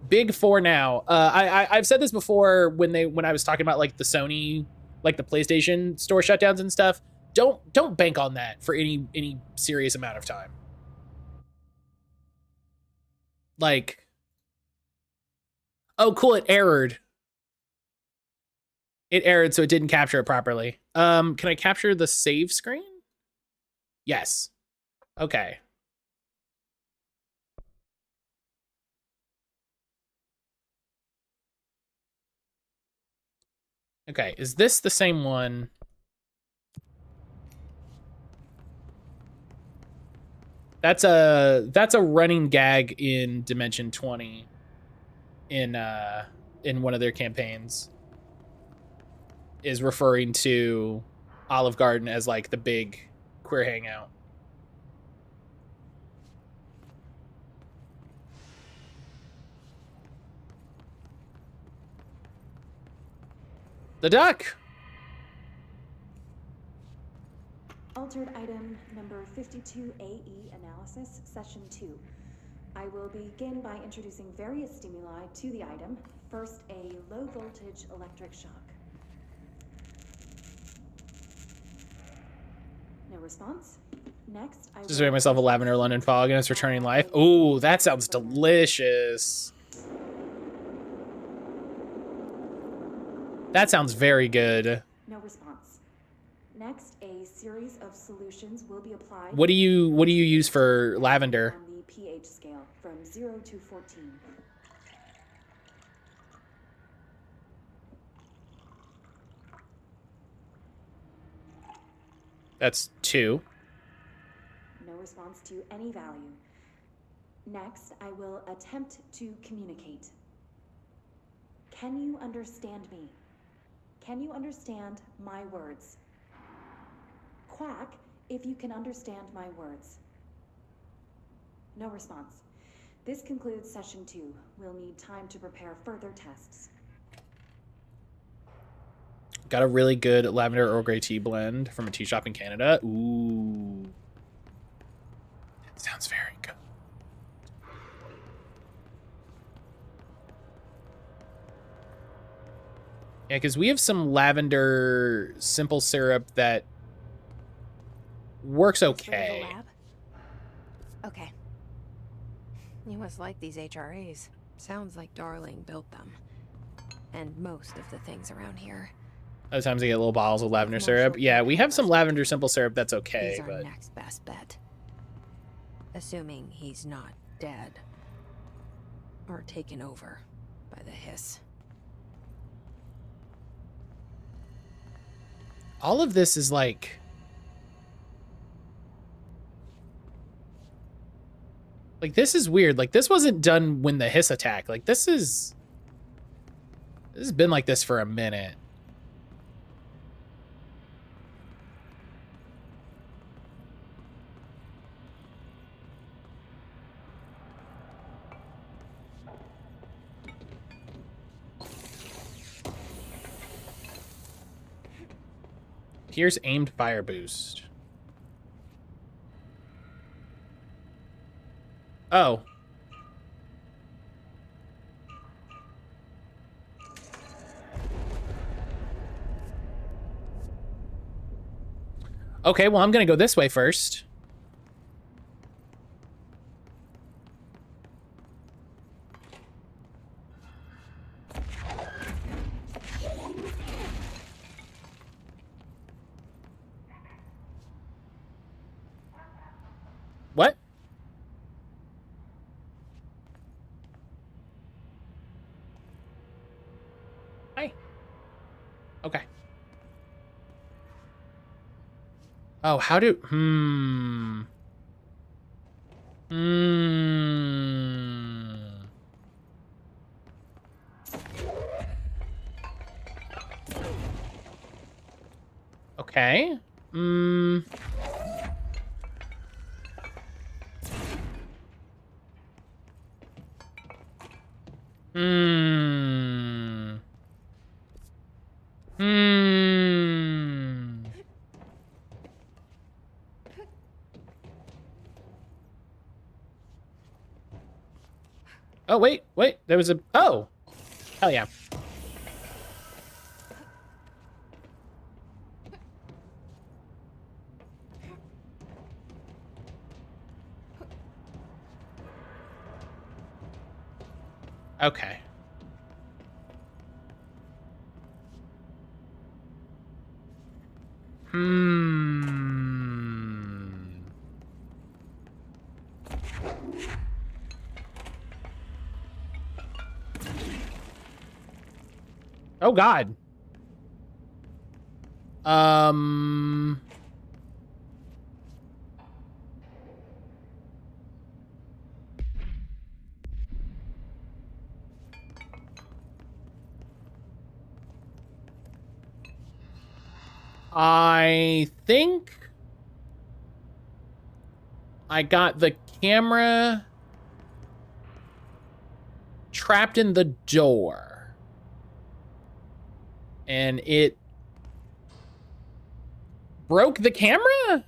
Big for now. I've said this before when I was talking about like the Sony, like the PlayStation store shutdowns and stuff. Don't bank on that for any serious amount of time. Like, oh cool, it errored. It errored, so it didn't capture it properly. Can I capture the save screen? Yes. Okay. Okay, is this the same one? That's a running gag in Dimension 20 in one of their campaigns, is referring to Olive Garden as like the big queer hangout. The duck. Altered item number 52AE analysis, session 2. I will begin by introducing various stimuli to the item. First, a low voltage electric shock. No response. Next, I Just made myself a lavender London fog and it's returning life. Ooh, that sounds delicious. That sounds very good. No response. Next, a series of solutions will be applied. What do you use for lavender? On the pH scale from 0 to 14. That's 2. No response to any value. Next, I will attempt to communicate. Can you understand me? Can you understand my words? Quack if you can understand my words. No response. This concludes session 2. We'll need time to prepare further tests. Got a really good lavender Earl Grey tea blend from a tea shop in Canada. Ooh. That sounds very good. Yeah, because we have some lavender simple syrup that works okay. Lab? Okay. You must like these HRAs. Sounds like Darling built them. And most of the things around here. Other times I get little bottles of lavender syrup. Yeah, we have some lavender simple syrup that's okay, He's our but next best bet. Assuming he's not dead. Or taken over by the hiss. all of this is like this is weird. Like this wasn't done when the hiss attack. Like this has been like this for a minute. Here's aimed fire boost. Oh. Okay, well, I'm gonna go this way first. What? Hi. Okay. Oh, how do... Okay. Oh, wait. There was a... Oh. Hell yeah. Okay. Oh God. I think I got the camera trapped in the door. And it broke the camera?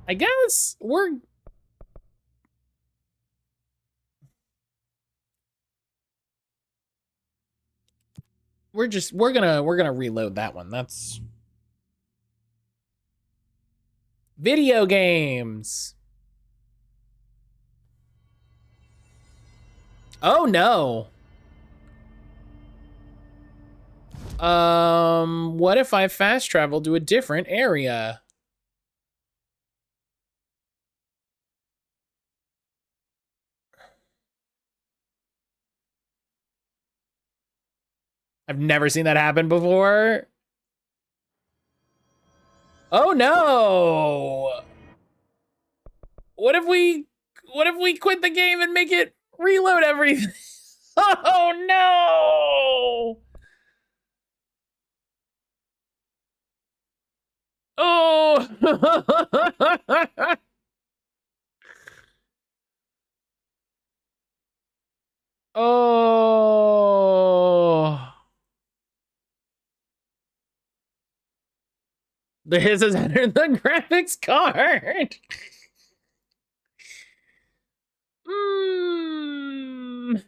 I guess we're gonna reload that one. That's video games. Oh no. What if I fast travel to a different area? I've never seen that happen before. Oh no. What if we quit the game and make it reload everything? Oh no. Oh. Oh. The hiss has entered the graphics card. Mm.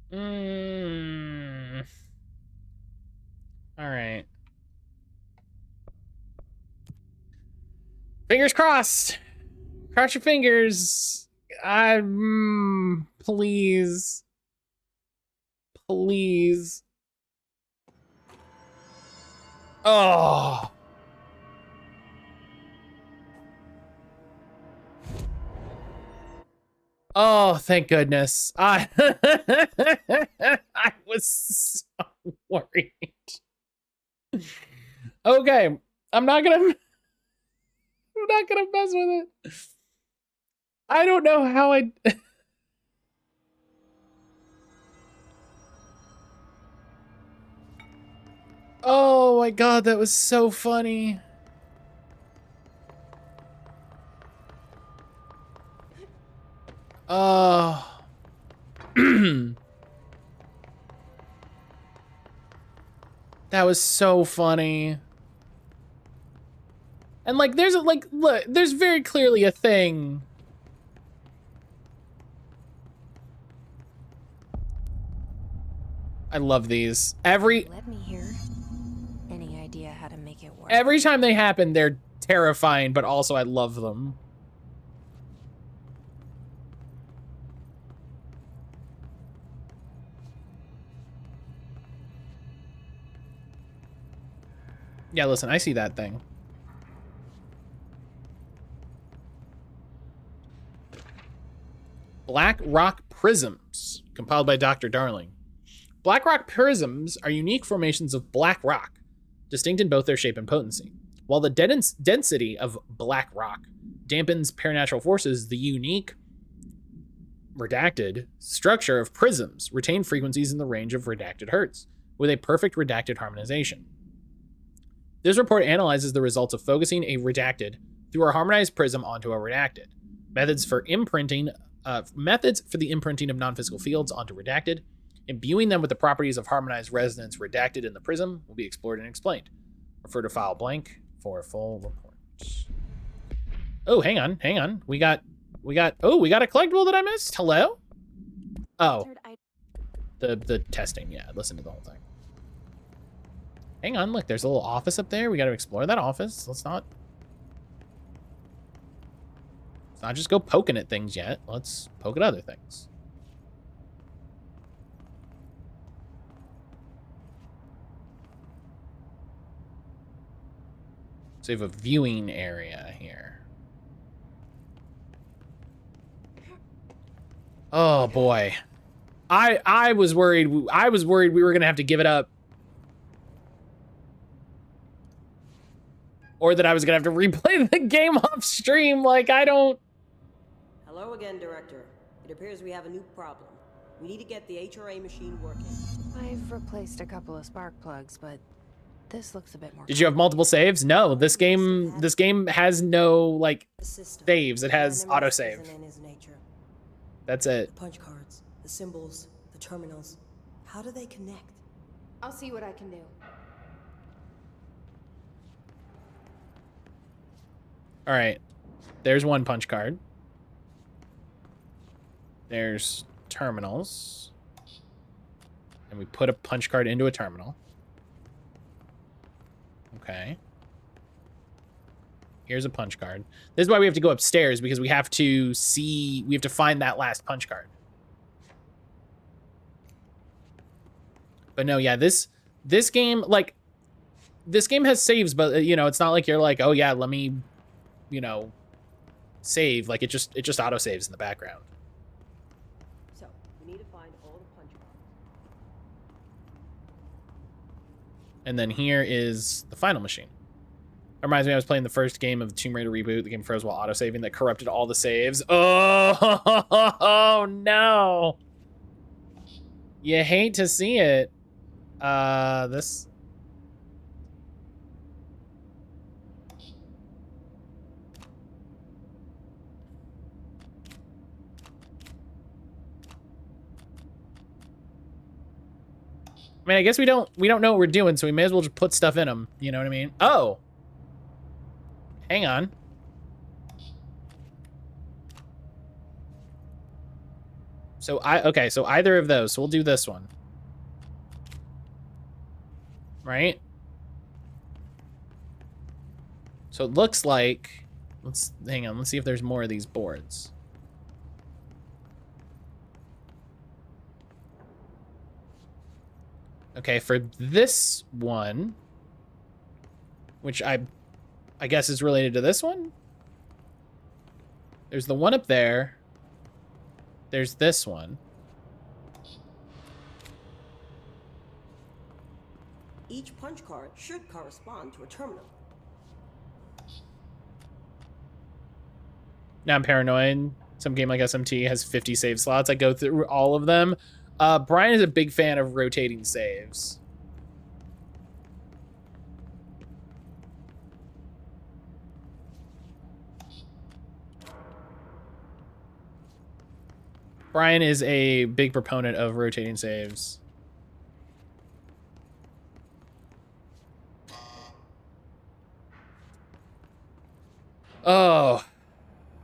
Mm. All right. Fingers crossed. Cross your fingers. Please. Please. Oh. Oh, thank goodness. I was so worried. Okay, I'm not gonna mess with it. I don't know how I. Oh my God, that was so funny. Oh. That was so funny. And like, there's look, there's very clearly a thing. I love these. Let me hear. Any idea how to make it work? Every time they happen, they're terrifying, but also I love them. Yeah, listen, I see that thing. Black rock prisms, compiled by Dr. Darling. Black rock prisms are unique formations of black rock, distinct in both their shape and potency. While the density of black rock dampens paranatural forces, the unique, redacted structure of prisms retain frequencies in the range of redacted hertz, with a perfect redacted harmonization. This report analyzes the results of focusing a redacted through a harmonized prism onto a redacted. Methods for the imprinting of non-physical fields onto redacted, imbuing them with the properties of harmonized resonance redacted in the prism, will be explored and explained. Refer to file blank for a full report. Oh, hang on. We got a collectible that I missed. Hello? Oh, the testing. Yeah, listen to the whole thing. Hang on, look, there's a little office up there. We got to explore that office. Let's not. Let's not just go poking at things yet. Let's poke at other things. So we have a viewing area here. Oh boy. I was worried we were gonna have to give it up. Or that I was gonna have to replay the game off stream. Like, I don't... Hello again, Director. It appears we have a new problem. We need to get the HRA machine working. I've replaced a couple of spark plugs, but this looks a bit more... Did you have multiple saves? No, this game has no, like, The system. saves. It has The animal autosave. isn't in his nature. That's it. The punch cards, the symbols, the terminals. How do they connect? I'll see what I can do. All right. There's one punch card. There's terminals. And we put a punch card into a terminal. Okay. Here's a punch card. This is why we have to go upstairs, because we have to find that last punch card. But no, yeah, this game, like, this game has saves, but, you know, it's not like you're like, oh yeah, let me, you know, save. Like, it just auto saves in the background. So, we need to find all the punch cards. And then here is the final machine. It reminds me, I was playing the first game of the Tomb Raider reboot. The game froze while autosaving. That corrupted all the saves. Oh, no. You hate to see it. This... I mean, I guess we don't know what we're doing, so we may as well just put stuff in them. You know what I mean? Oh! Hang on. So okay, so either of those. So we'll do this one. Right? So it looks like, hang on, let's see if there's more of these boards. Okay, for this one, which I guess is related to this one. There's the one up there. There's this one. Each punch card should correspond to a terminal. Now I'm paranoid. Some game like SMT has 50 save slots. I go through all of them. Brian is a big fan of rotating saves. Brian is a big proponent of rotating saves. Oh,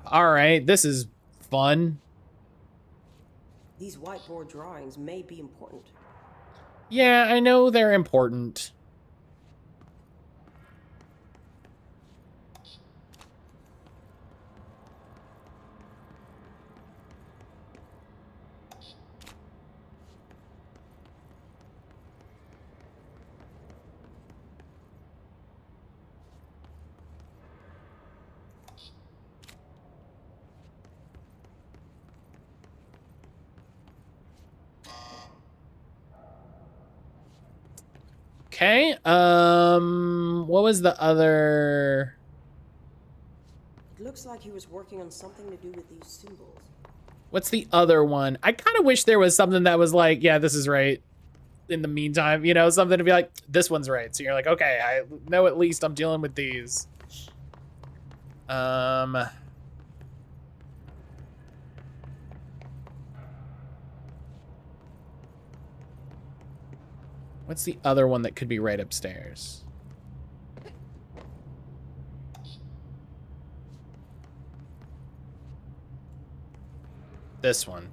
all right. This is fun. These whiteboard drawings may be important. Yeah, I know they're important. Okay, what was the other... It looks like he was working on something to do with these symbols. What's the other one? I kind of wish there was something that was like, yeah, this is right. In the meantime, you know, something to be like, this one's right. So you're like, okay, I know at least I'm dealing with these. What's the other one that could be right upstairs? This one.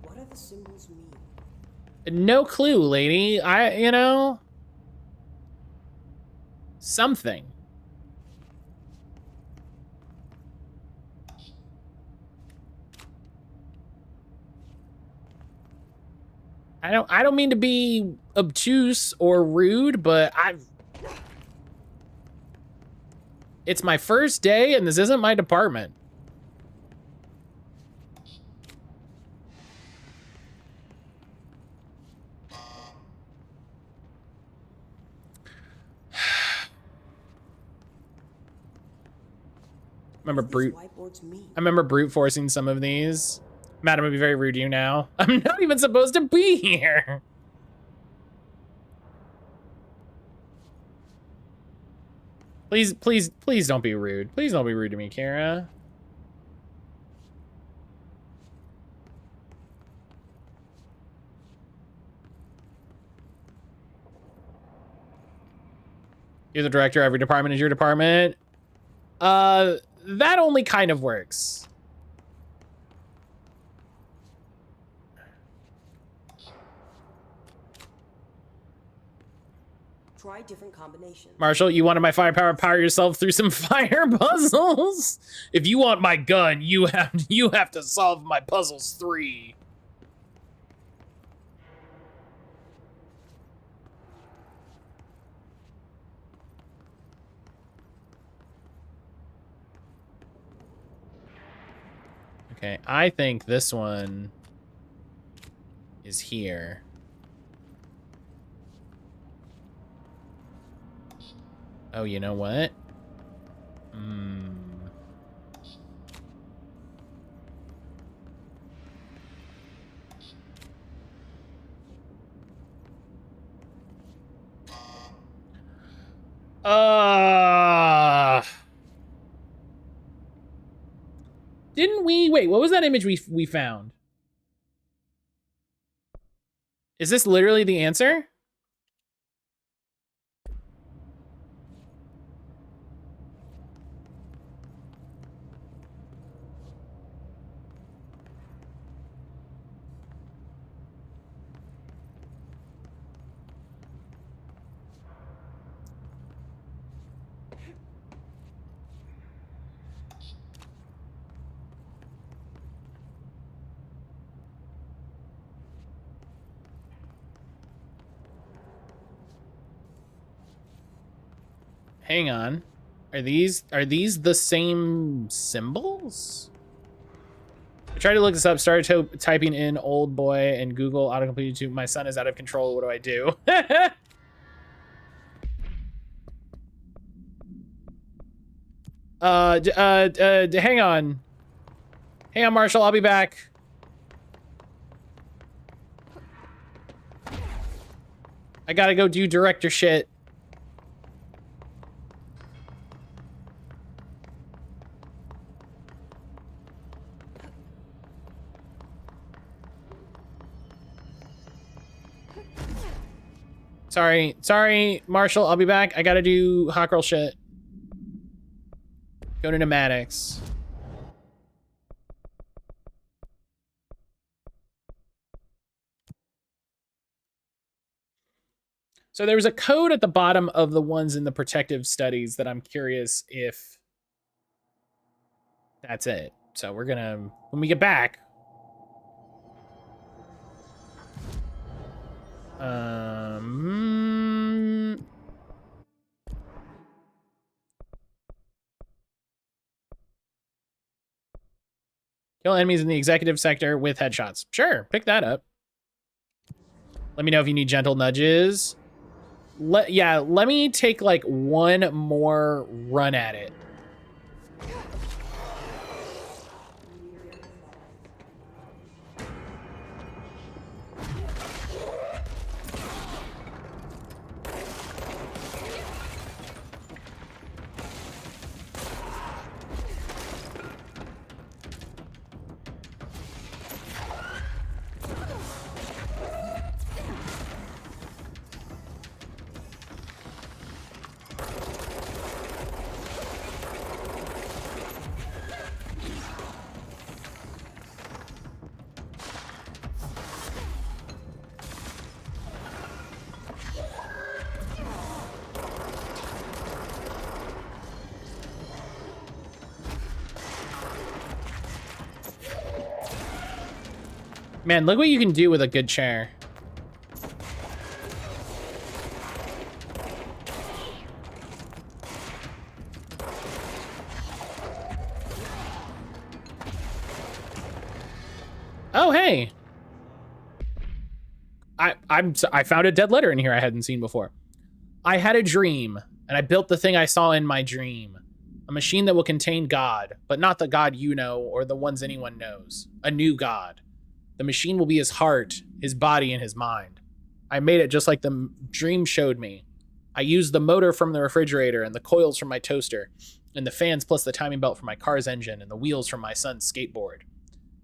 What do the symbols mean? No clue, lady. You know. something. I don't mean to be obtuse or rude, but it's my first day and this isn't my department. I remember brute forcing some of these. Madam would be very rude to you now. I'm not even supposed to be here. Please, please, please don't be rude. Please don't be rude to me, Kara. You're the director. Every department is your department. That only kind of works. Try different combinations. Marshall, you wanted my firepower, power yourself through some fire puzzles. If you want my gun, you have to solve my puzzles 3. Okay, I think this one is here. Oh, you know what? Didn't we? Wait, what was that image we found? Is this literally the answer? Hang on. Are these the same symbols? I tried to look this up, started typing in old boy and Google autocompleted to my son is out of control. What do I do? Hang on. Hang on, Marshall, I'll be back. I gotta go do director shit. Sorry, Marshall, I'll be back. I gotta do hot girl shit. Go to pneumatics. So there was a code at the bottom of the ones in the protective studies that I'm curious if that's it. So we're gonna, when we get back, kill enemies in the executive sector with headshots. Sure, pick that up. Let me know if you need gentle nudges. Let me take like one more run at it. Man, look what you can do with a good chair. Oh, hey. I found a dead letter in here I hadn't seen before. I had a dream, and I built the thing I saw in my dream. A machine that will contain God, but not the God you know or the ones anyone knows. A new God. The machine will be his heart, his body, and his mind. I made it just like the dream showed me. I used the motor from the refrigerator and the coils from my toaster, and the fans plus the timing belt from my car's engine and the wheels from my son's skateboard.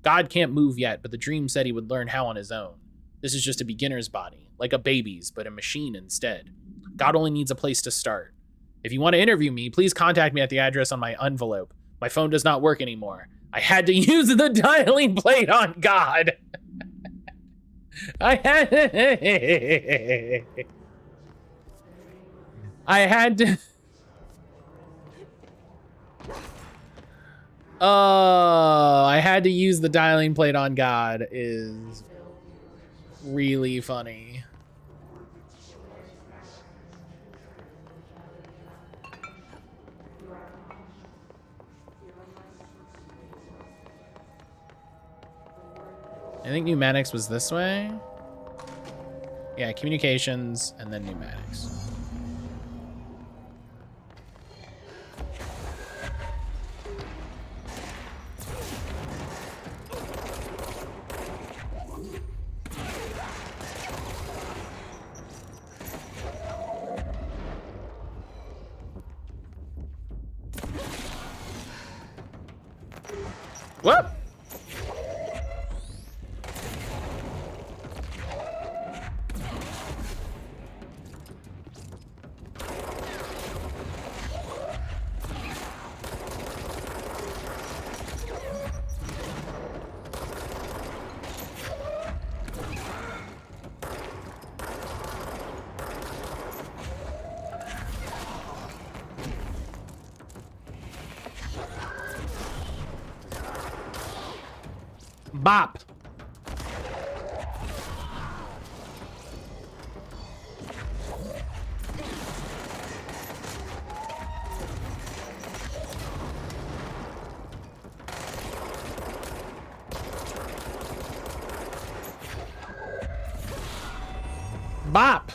God can't move yet, but the dream said he would learn how on his own. This is just a beginner's body, like a baby's, but a machine instead. God only needs a place to start. If you want to interview me, please contact me at the address on my envelope. My phone does not work anymore. I had to use the dialing plate on God. I had to... Oh, I had to use the dialing plate on God is really funny. I think pneumatics was this way. Yeah, communications and then pneumatics. Whoop! Bop. Bop.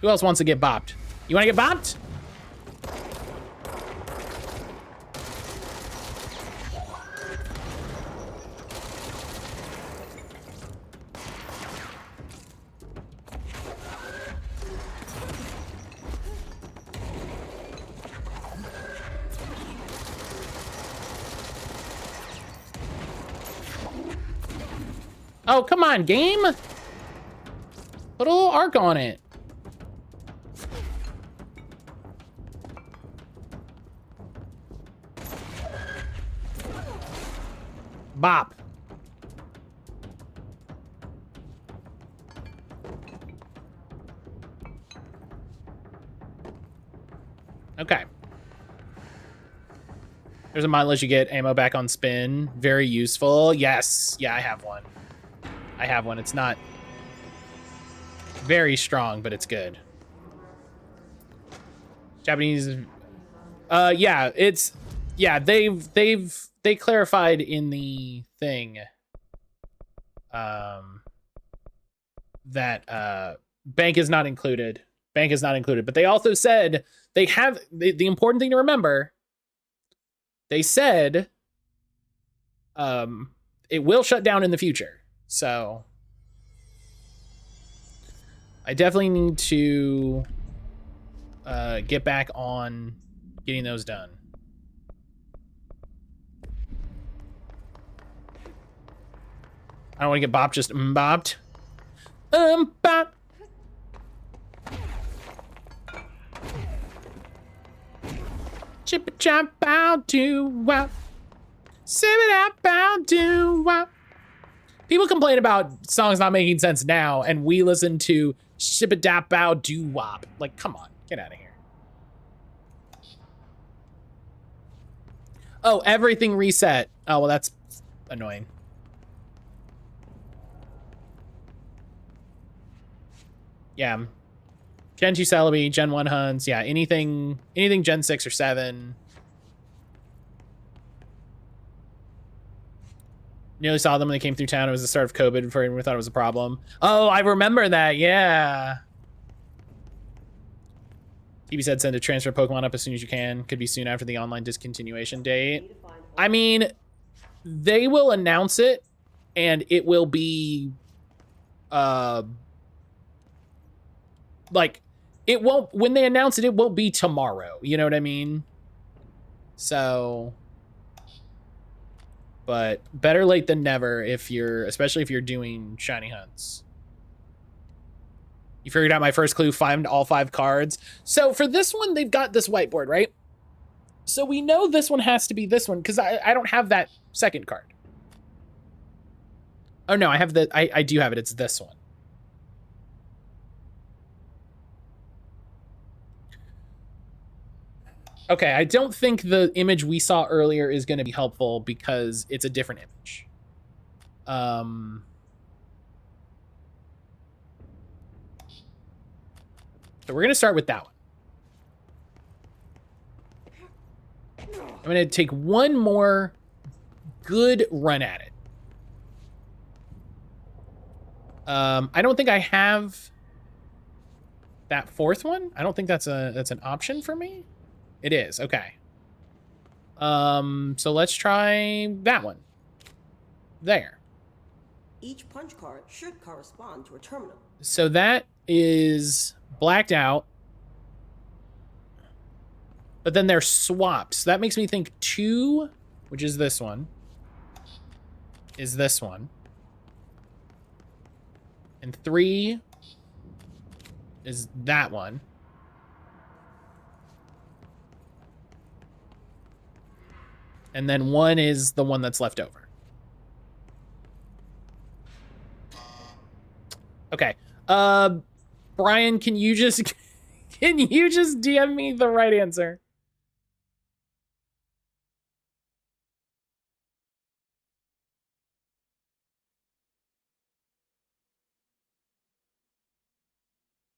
Who else wants to get bopped? You want to get bopped? Oh, come on, game. Put a little arc on it. Bop. Okay. There's a mod that lets you get ammo back on spin. Very useful. Yes. Yeah, I have one. I have one. It's not very strong, but it's good. Japanese. Yeah, it's, yeah, they clarified in the thing that bank is not included. Bank is not included, but they also said they have the important thing to remember. They said it will shut down in the future. So I definitely need to get back on getting those done. I don't want to get bopped, just bopped. Bop. Chip a chop bow do wop. Sip it out bow do wop. People complain about songs not making sense now, and we listen to Ship a dap bow do wop. Like, come on, get out of here. Oh, everything reset. Oh, well, that's annoying. Yeah. Gen 2 Celebi, Gen 1 Hunts. Yeah, anything Gen 6 or 7. Nearly saw them when they came through town. It was the start of COVID before anyone thought it was a problem. Oh, I remember that. Yeah. TV said send a transfer Pokemon up as soon as you can. Could be soon after the online discontinuation date. I mean, they will announce it, and it will be, like, it won't, when they announce it, it won't be tomorrow. You know what I mean? So, but better late than never especially if you're doing shiny hunts. You figured out my first clue, find all 5 cards. So for this one, they've got this whiteboard, right? So we know this one has to be this one because I don't have that second card. Oh no, I do have it. It's this one. Okay, I don't think the image we saw earlier is going to be helpful because it's a different image. So we're going to start with that one. I'm going to take one more good run at it. I don't think I have that fourth one. I don't think that's an option for me. It is. Okay. So let's try that one. There. Each punch card should correspond to a terminal. So that is blacked out. But then they're swapped. So that makes me think 2, which is this one, is this one. And 3 is that one. And then 1 is the one that's left over. Okay. Brian, can you just DM me the right answer?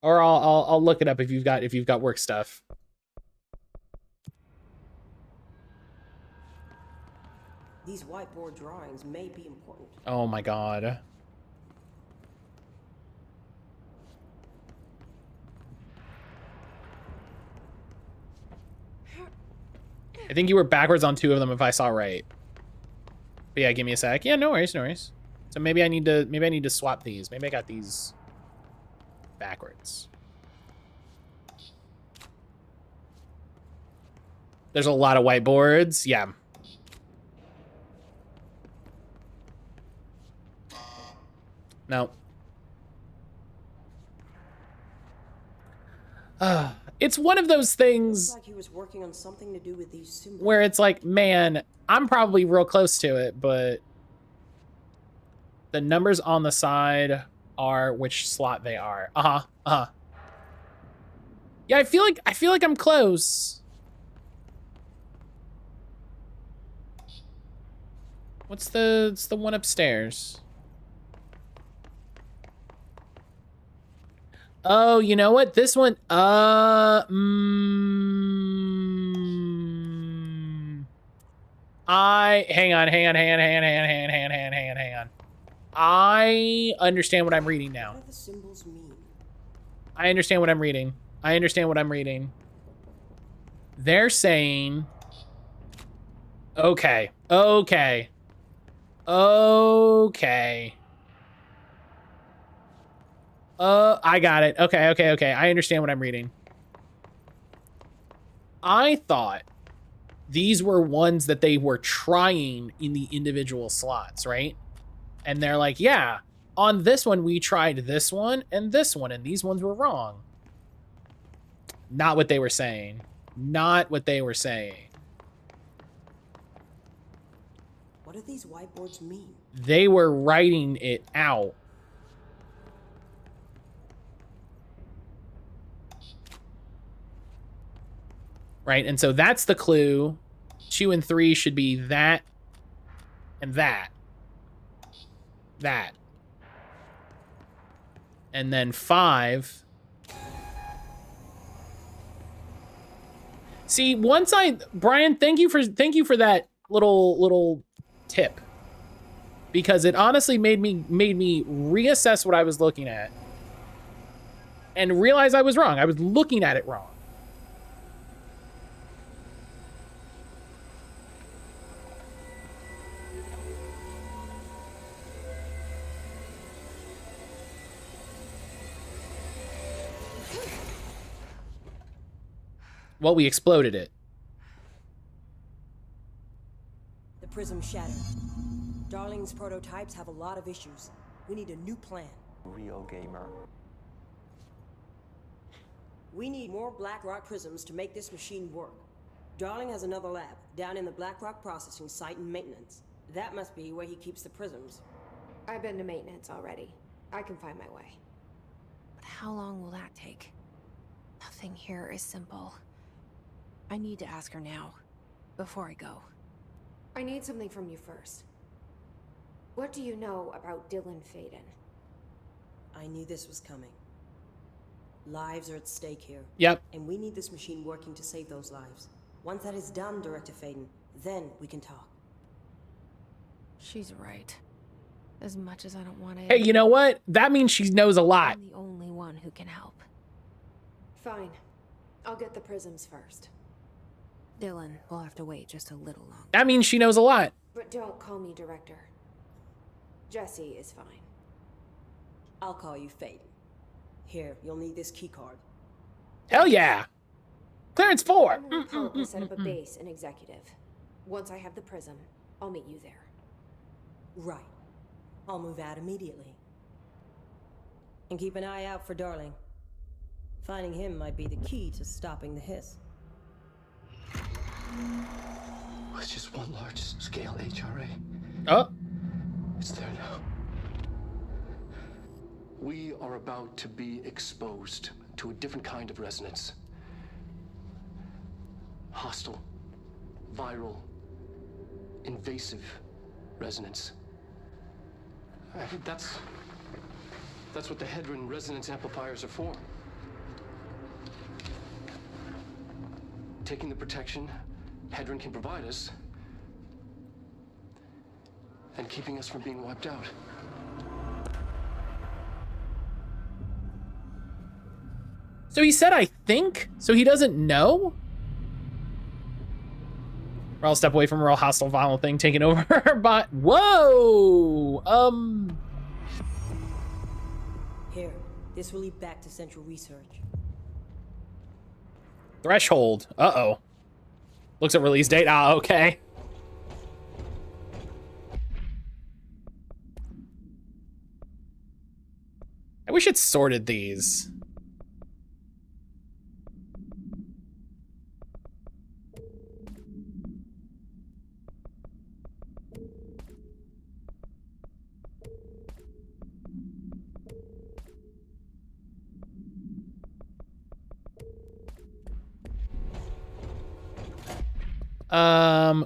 Or I'll look it up if you've got work stuff. These whiteboard drawings may be important. Oh my god. I think you were backwards on 2 of them if I saw right. But yeah, give me a sec. Yeah, no worries, no worries. So maybe I need to swap these. Maybe I got these backwards. There's a lot of whiteboards. Yeah. No. It's one of those things Like he was working on something to do with these symbols. where it's like, man, I'm probably real close to it, but the numbers on the side are which slot they are. Yeah, I feel like I'm close. It's the one upstairs. Oh, you know what? This one, hang on. I understand what I'm reading now. What do the symbols mean? I understand what I'm reading. They're saying, okay. I got it. Okay. I understand what I'm reading. I thought these were ones that they were trying in the individual slots, right? And they're like, yeah, on this one, we tried this one, and these ones were wrong. Not what they were saying. What do these whiteboards mean? They were writing it out. Right, and so that's the clue 2 and 3 should be that and that. That. And then 5. See, once Brian, thank you for that little tip. Because it honestly made me reassess what I was looking at and realize I was wrong. I was looking at it wrong. Well, we exploded it. The prism shattered. Darling's prototypes have a lot of issues. We need a new plan. Real gamer. We need more Blackrock prisms to make this machine work. Darling has another lab down in the Blackrock processing site in maintenance. That must be where he keeps the prisms. I've been to maintenance already. I can find my way. But how long will that take? Nothing here is simple. I need to ask her now, before I go. I need something from you first. What do you know about Dylan Faden? I knew this was coming. Lives are at stake here. Yep. And we need this machine working to save those lives. Once that is done, Director Faden, then we can talk. She's right. As much as I don't want to... Hey, you know what? That means she knows a lot. I'm the only one who can help. Fine. I'll get the prisms first. Dylan will have to wait just a little longer. That means she knows a lot. But don't call me Director. Jesse is fine. I'll call you Faden. Here, you'll need this keycard. Hell yeah. Clearance 4. I'm gonna call up to set up a base in Executive. Once I have the prism, I'll meet you there. Right. I'll move out immediately. And keep an eye out for Darling. Finding him might be the key to stopping the hiss. It's just one large-scale HRA. Oh. It's there now. We are about to be exposed to a different kind of resonance. Hostile, viral, invasive resonance. That's what the Hedron resonance amplifiers are for. Taking the protection Hedron can provide us and keeping us from being wiped out. So he said, I think? So he doesn't know? Or I'll step away from a real hostile, violent thing taking over her bot. Whoa! Here, this will lead back to Central Research. Threshold. Uh-oh. Looks at release date. Ah, okay. I wish it sorted these.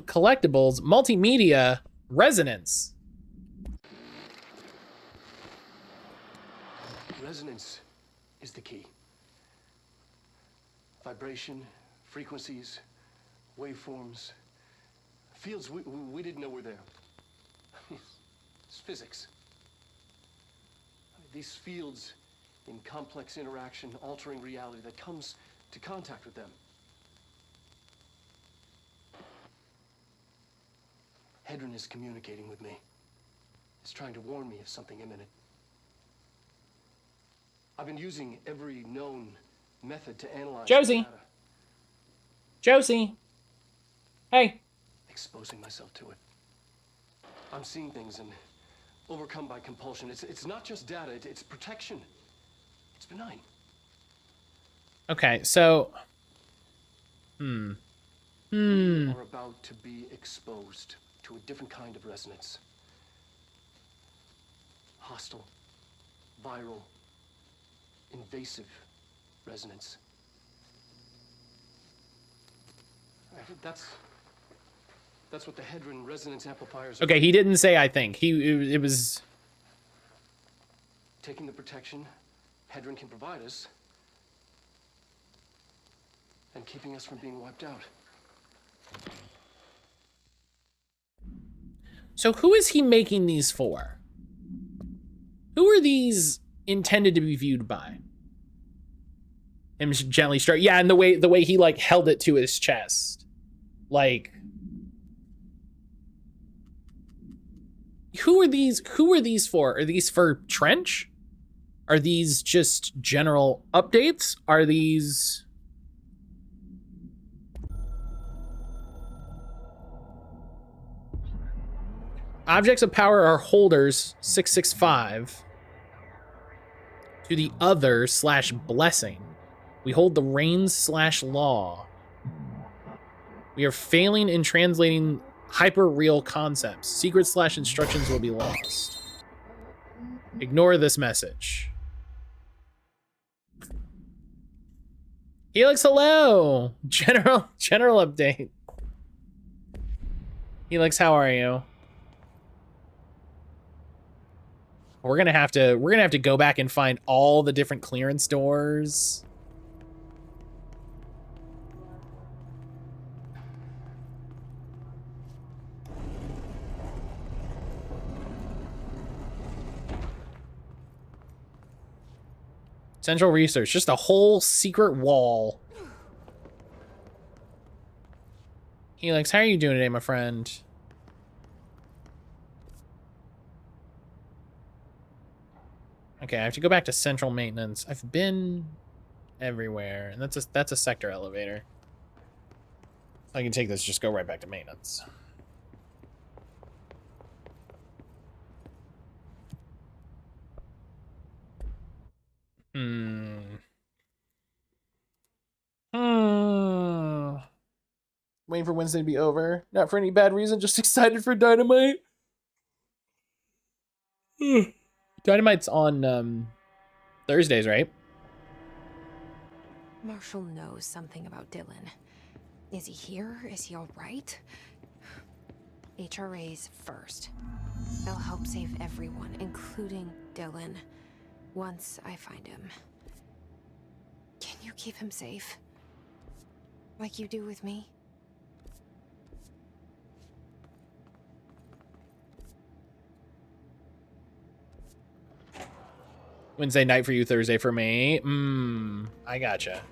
Collectibles, multimedia, resonance. Resonance is the key. Vibration, frequencies, waveforms, fields we didn't know were there. It's physics. These fields in complex interaction, altering reality that comes to contact with them. Hedron is communicating with me. It's trying to warn me of something imminent. I've been using every known method to analyze Josie. data, Josie. Hey. exposing myself to it. I'm seeing things and overcome by compulsion. It's not just data, it's protection. It's benign. Okay, so... We are about to be exposed to a different kind of resonance. Hostile, viral, invasive resonance. That's what the Hedron resonance amplifiers. Okay, he didn't say I think. It was. Taking the protection Hedron can provide us, and keeping us from being wiped out. So who is he making these for? Who are these intended to be viewed by? Him gently start. Yeah, and the way he like held it to his chest. Like, who are these for? Are these for Trench? Are these just general updates? Are these... Objects of power are holders 665 to the other / blessing. We hold the reins / law. We are failing in translating hyper-real concepts. Secrets / instructions will be lost. Ignore this message. Helix, hello! General update. Helix, how are you? We're gonna have to go back and find all the different clearance doors. Central research, just a whole secret wall. Helix, how are you doing today, my friend? Okay, I have to go back to central maintenance. I've been everywhere, and that's a sector elevator. I can take this, just go right back to maintenance. Waiting for Wednesday to be over. Not for any bad reason, just excited for Dynamite. Dynamite's on Thursdays, right? Marshall knows something about Dylan. Is he here? Is he all right? HRAs first. They'll help save everyone, including Dylan, once I find him. Can you keep him safe? Like you do with me? Wednesday night for you, Thursday for me. I gotcha.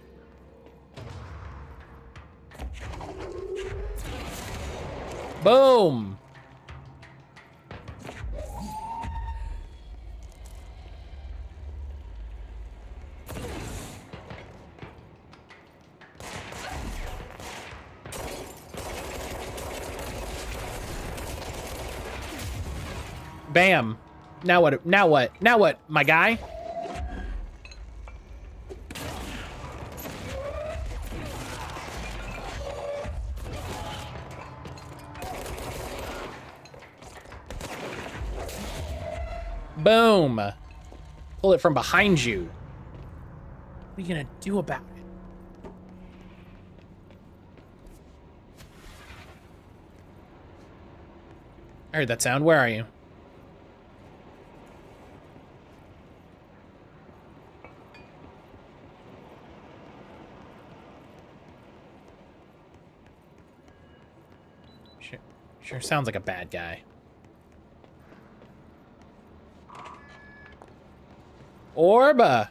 Boom! Bam. Now what? Now what? Now what, my guy? Boom. Pull it from behind you. What are you gonna do about it? I heard that sound. Where are you? Sure sounds like a bad guy. Orba.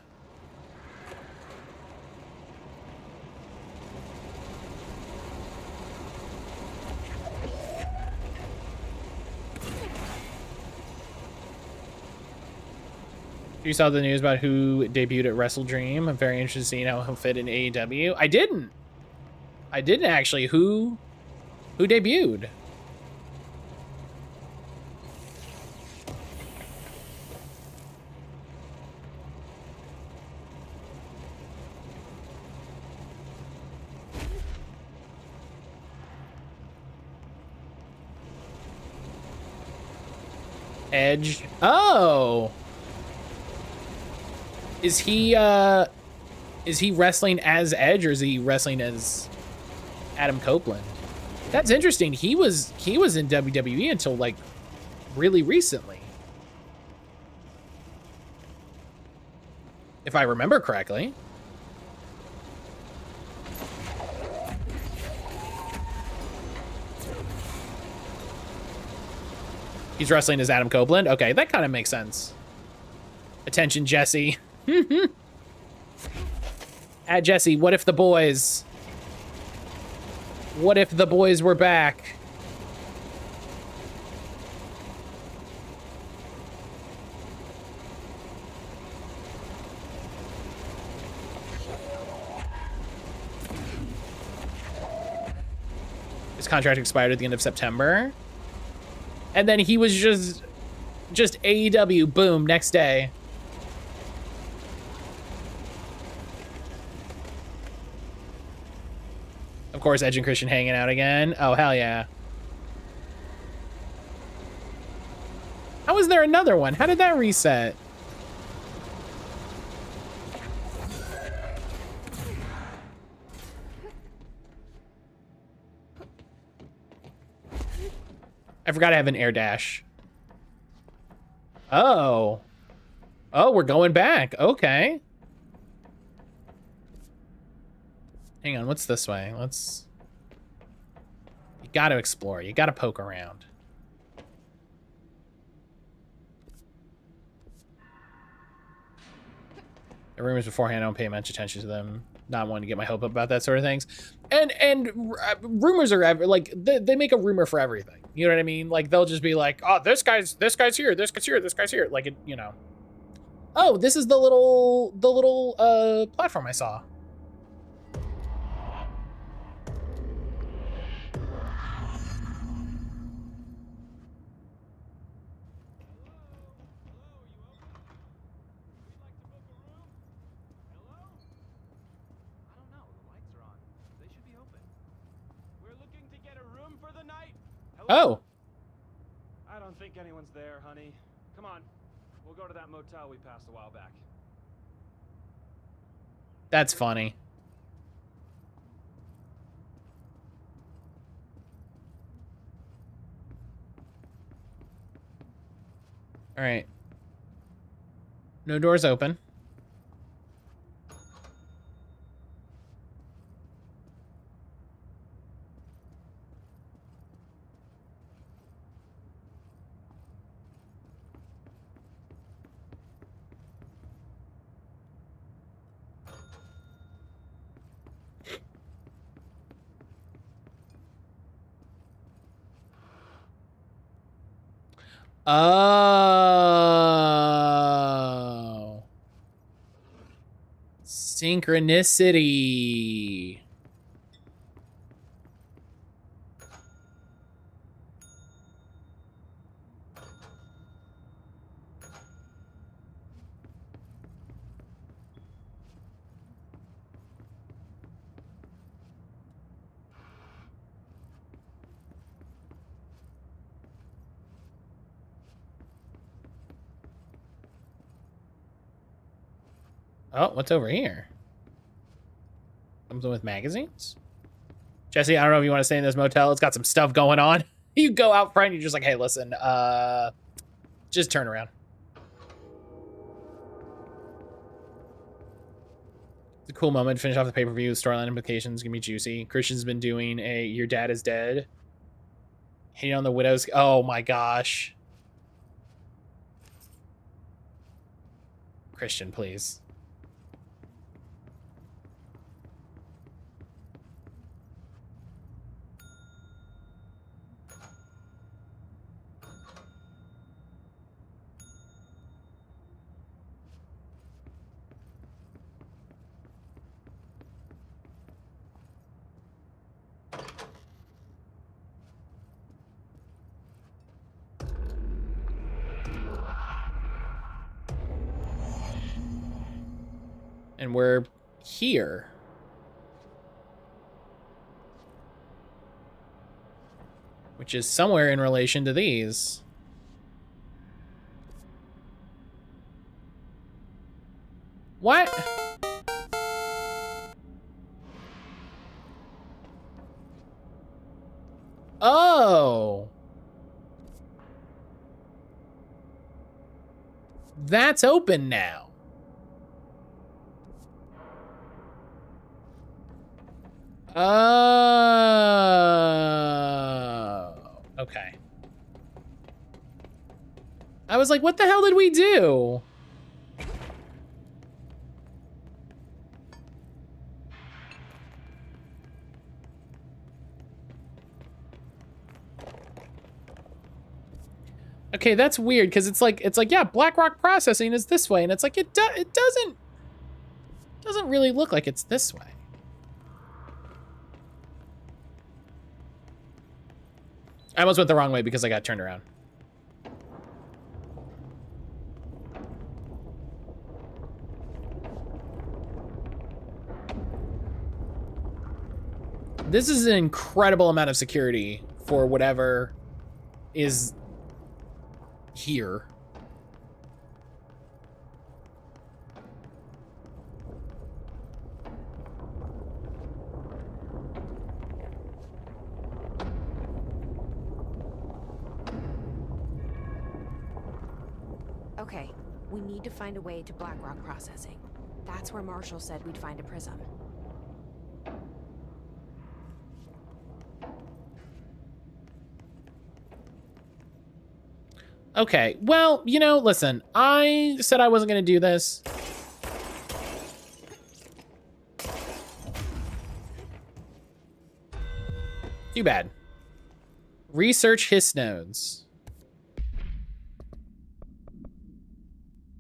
You saw the news about who debuted at Wrestle Dream. I'm very interested in seeing how he'll fit in AEW. I didn't actually. Who debuted? Edge. Oh. Is he wrestling as Edge, or is he wrestling as Adam Copeland? That's interesting. He was in WWE until like really recently. If I remember correctly. He's wrestling as Adam Copeland. Okay, that kind of makes sense. Attention, Jesse. At Jesse, what if the boys? What if the boys were back? His contract expired at the end of September. And then he was just AEW, boom, next day. Of course, Edge and Christian hanging out again. Oh, hell yeah. How was there another one? How did that reset? I forgot I have an air dash. Oh. Oh, we're going back. Okay. Hang on, what's this way? Let's... You gotta explore. You gotta poke around. The rumors beforehand, I don't pay much attention to them. Not wanting to get my hope up about that sort of things. And rumors are like, they make a rumor for everything. You know what I mean? Like, they'll just be like, oh, this guy's here, this guy's here, this guy's here. Like, it, you know. Oh, this is the little platform I saw. Oh. I don't think anyone's there, honey. Come on. We'll go to that motel we passed a while back. That's funny. All right. No doors open. Oh. Synchronicity. Oh, what's over here? Something with magazines? Jesse, I don't know if you want to stay in this motel. It's got some stuff going on. You go out front and you're just like, hey, listen, just turn around. It's a cool moment to finish off the pay-per-view. Storyline implications gonna be juicy. Christian's been doing a Your Dad is Dead. Hitting on the widows. Oh my gosh. Christian, please. And we're here. Which is somewhere in relation to these. What? that's open now. Oh, okay. I was like, what the hell did we do? Okay, that's weird because it's like yeah, BlackRock processing is this way, and it's like it doesn't really look like it's this way. I almost went the wrong way because I got turned around. This is an incredible amount of security for whatever is here. Okay, we need to find a way to BlackRock processing. That's where Marshall said we'd find a prism. Okay, well, you know, listen, I said I wasn't gonna do this. Too bad. Research his nodes.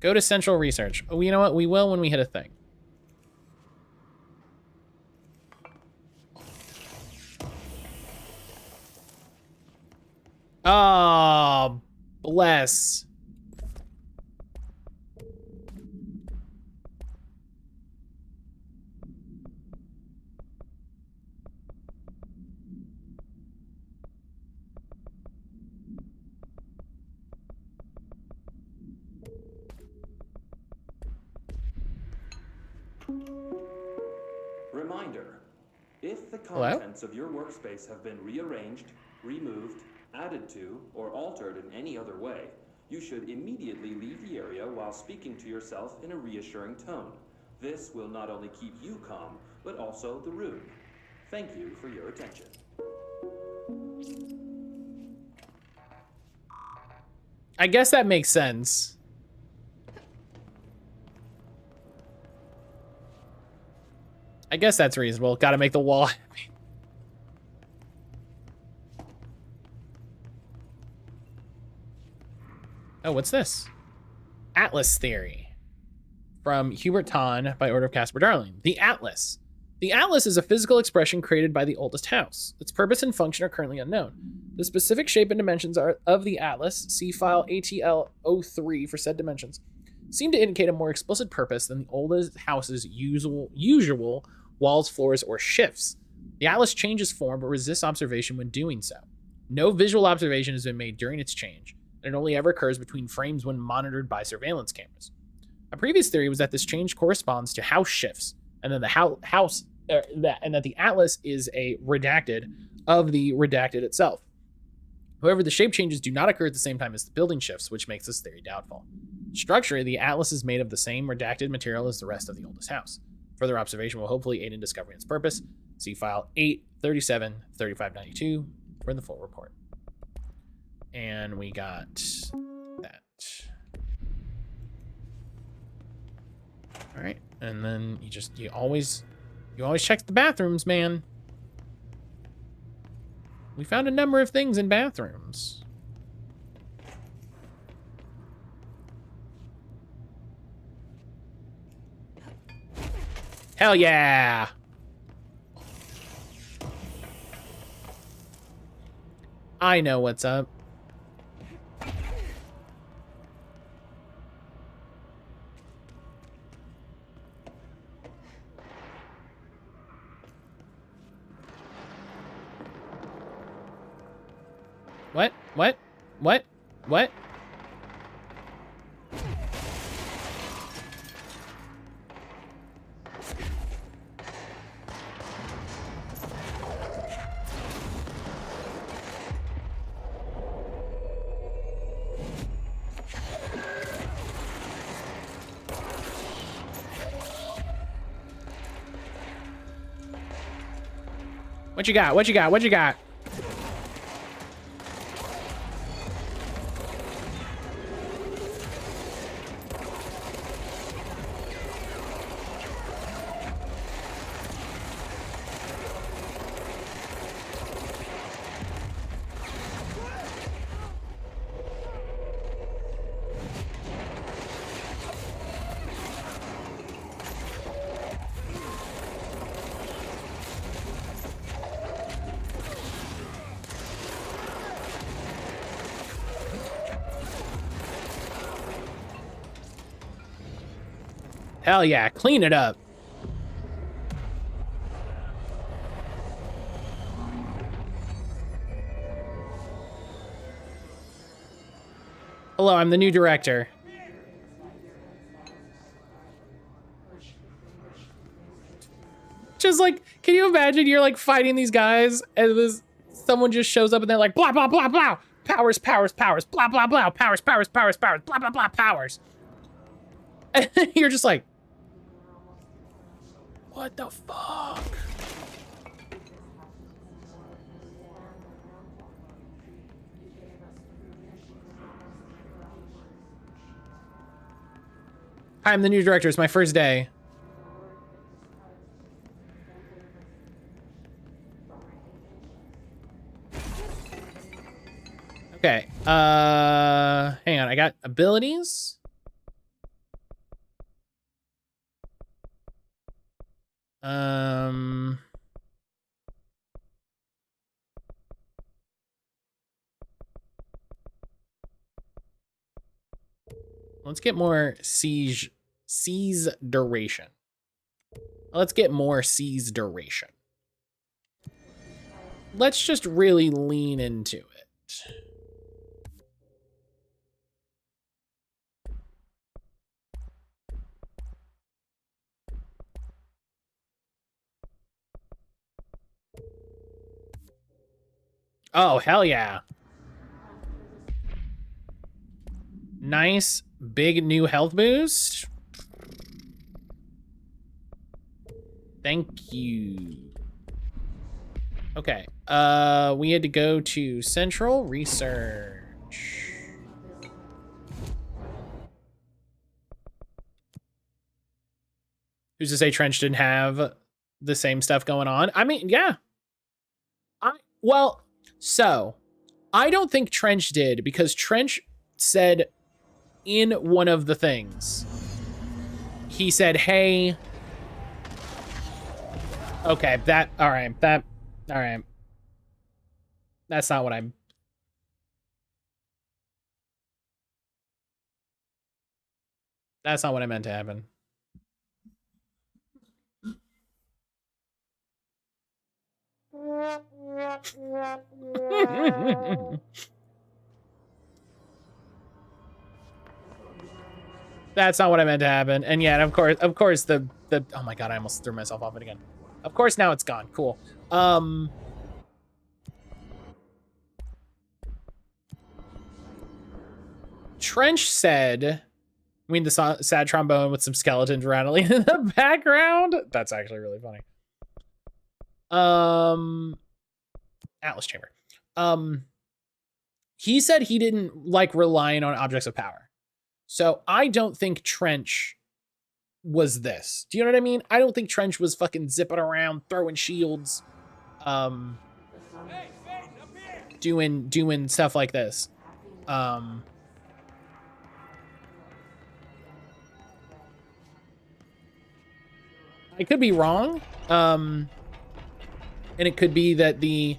Go to central research. Oh, you know what? We will when we hit a thing. Oh, bless. Reminder, if the contents of your workspace have been rearranged, removed, added to, or altered in any other way, you should immediately leave the area while speaking to yourself in a reassuring tone. This will not only keep you calm, but also the room. Thank you for your attention. I guess that makes sense. I guess that's reasonable. Gotta make the wall happy. Oh, what's this? Atlas theory. From Hubert Tahn by order of Caspar Darling. The Atlas. The Atlas is a physical expression created by the oldest house. Its purpose and function are currently unknown. The specific shape and dimensions of the Atlas, see file ATL03 for said dimensions, seem to indicate a more explicit purpose than the oldest house's usual walls, floors, or shifts. The Atlas changes form but resists observation when doing so. No visual observation has been made during its change, and it only ever occurs between frames when monitored by surveillance cameras. A previous theory was that this change corresponds to house shifts, and then that the Atlas is a redacted of the redacted itself. However, the shape changes do not occur at the same time as the building shifts, which makes this theory doubtful. Structurally, the Atlas is made of the same redacted material as the rest of the oldest house. Further observation will hopefully aid in discovering its purpose. See file 837-3592 for the full report. And we got that. All right, and then you always check the bathrooms, man. We found a number of things in bathrooms. Hell yeah! I know what's up. What? What? What? What? What you got? What you got? What you got? Hell yeah, clean it up. Hello, I'm the new director. Just like, can you imagine you're like fighting these guys and someone just shows up and they're like, blah, blah, blah, blah. Powers, powers, powers, blah, blah, blah. Powers, powers, powers, powers, blah, blah, blah, powers. And you're just like, what the fuck? Hi, I'm the new director. It's my first day. Okay. Hang on. I got abilities. Let's get more siege duration. Let's get more siege duration. Let's just really lean into it. Oh, hell yeah. Nice big new health boost. Thank you. Okay. We had to go to Central Research. Who's to say Trench didn't have the same stuff going on? I mean, yeah. Well, so I don't think Trench did, because Trench said in one of the things, he said, hey, okay, all right. That's not what that's not what I meant to happen. That's not what I meant to happen. And yeah, of course the oh my god, I almost threw myself off it again. Of course now it's gone. Cool. Trench said, I mean the sad trombone with some skeletons rattling in the background. That's actually really funny. Atlas Chamber. He said he didn't like relying on objects of power. So I don't think Trench was this. Do you know what I mean? I don't think Trench was fucking zipping around, throwing shields, doing stuff like this. I could be wrong. And it could be that the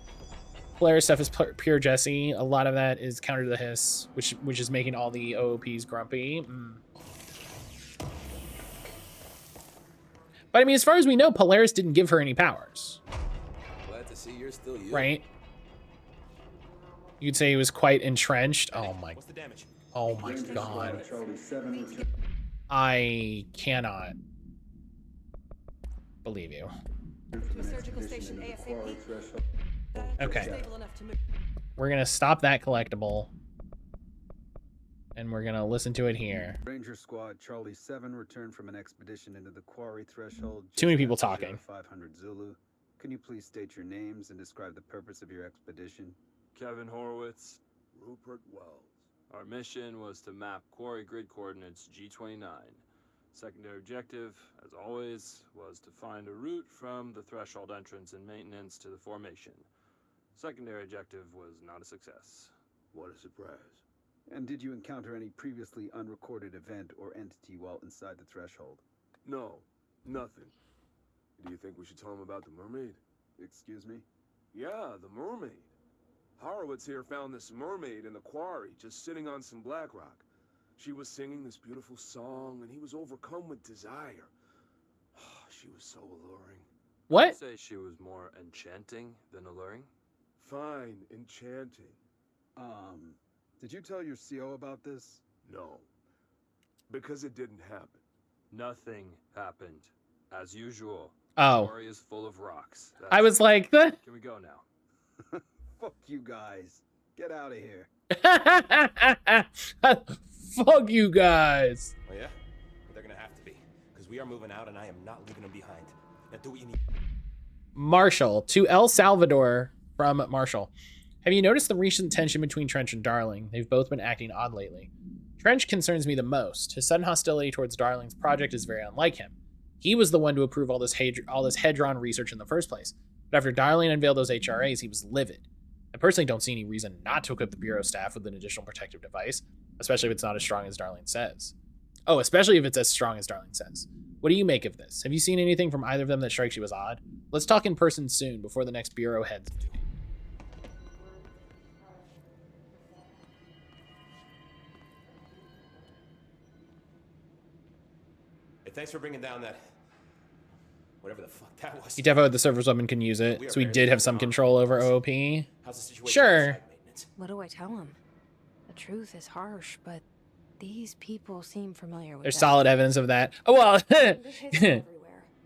Polaris stuff is pure Jesse. A lot of that is counter to the hiss, which is making all the OOPs grumpy. But I mean, as far as we know, Polaris didn't give her any powers. Glad to see you're still you. Right? You'd say he was quite entrenched. Oh my. What's the damage? Oh my god. I cannot believe you. Okay. We're gonna stop that collectible. And we're gonna listen to it here. Ranger Squad Charlie 7 returned from an expedition into the quarry threshold. Too many people talking. 500 Zulu. Can you please state your names and describe the purpose of your expedition? Kevin Horowitz. Rupert Wells. Our mission was to map quarry grid coordinates G29. Secondary objective, as always, was to find a route from the threshold entrance and maintenance to the formation. Secondary objective was not a success. What a surprise. And did you encounter any previously unrecorded event or entity while inside the threshold? No, nothing. Do you think we should tell him about the mermaid? Excuse me? Yeah, the mermaid. Horowitz here found this mermaid in the quarry, just sitting on some black rock. She was singing this beautiful song, and he was overcome with desire. She was so alluring. What? I'd say she was more enchanting than alluring. Fine, enchanting. Did you tell your CO about this? No. Because it didn't happen. Nothing happened. As usual. Oh. The quarry is full of rocks. I was like, the... Can we go now? Fuck you guys. Get out of here. Fuck you guys. Oh yeah? They're gonna have to be. Because we are moving out and I am not leaving them behind. Now do what you need. Marshall. To El Salvador from Marshall. Have you noticed the recent tension between Trench and Darling? They've both been acting odd lately. Trench concerns me the most. His sudden hostility towards Darling's project is very unlike him. He was the one to approve all this Hedron research in the first place. But after Darling unveiled those HRAs, he was livid. I personally don't see any reason not to equip the Bureau staff with an additional protective device, especially if it's not as strong as Darling says. Oh, especially if it's as strong as Darling says. What do you make of this? Have you seen anything from either of them that strikes you as odd? Let's talk in person soon before the next Bureau heads. Thanks for bringing down that... whatever the fuck that was. He definitely, the server's woman can use it, so he did have some control over OOP. Sure. What do I tell him? The truth is harsh, but these people seem familiar with There's that. solid evidence of that. Oh, well,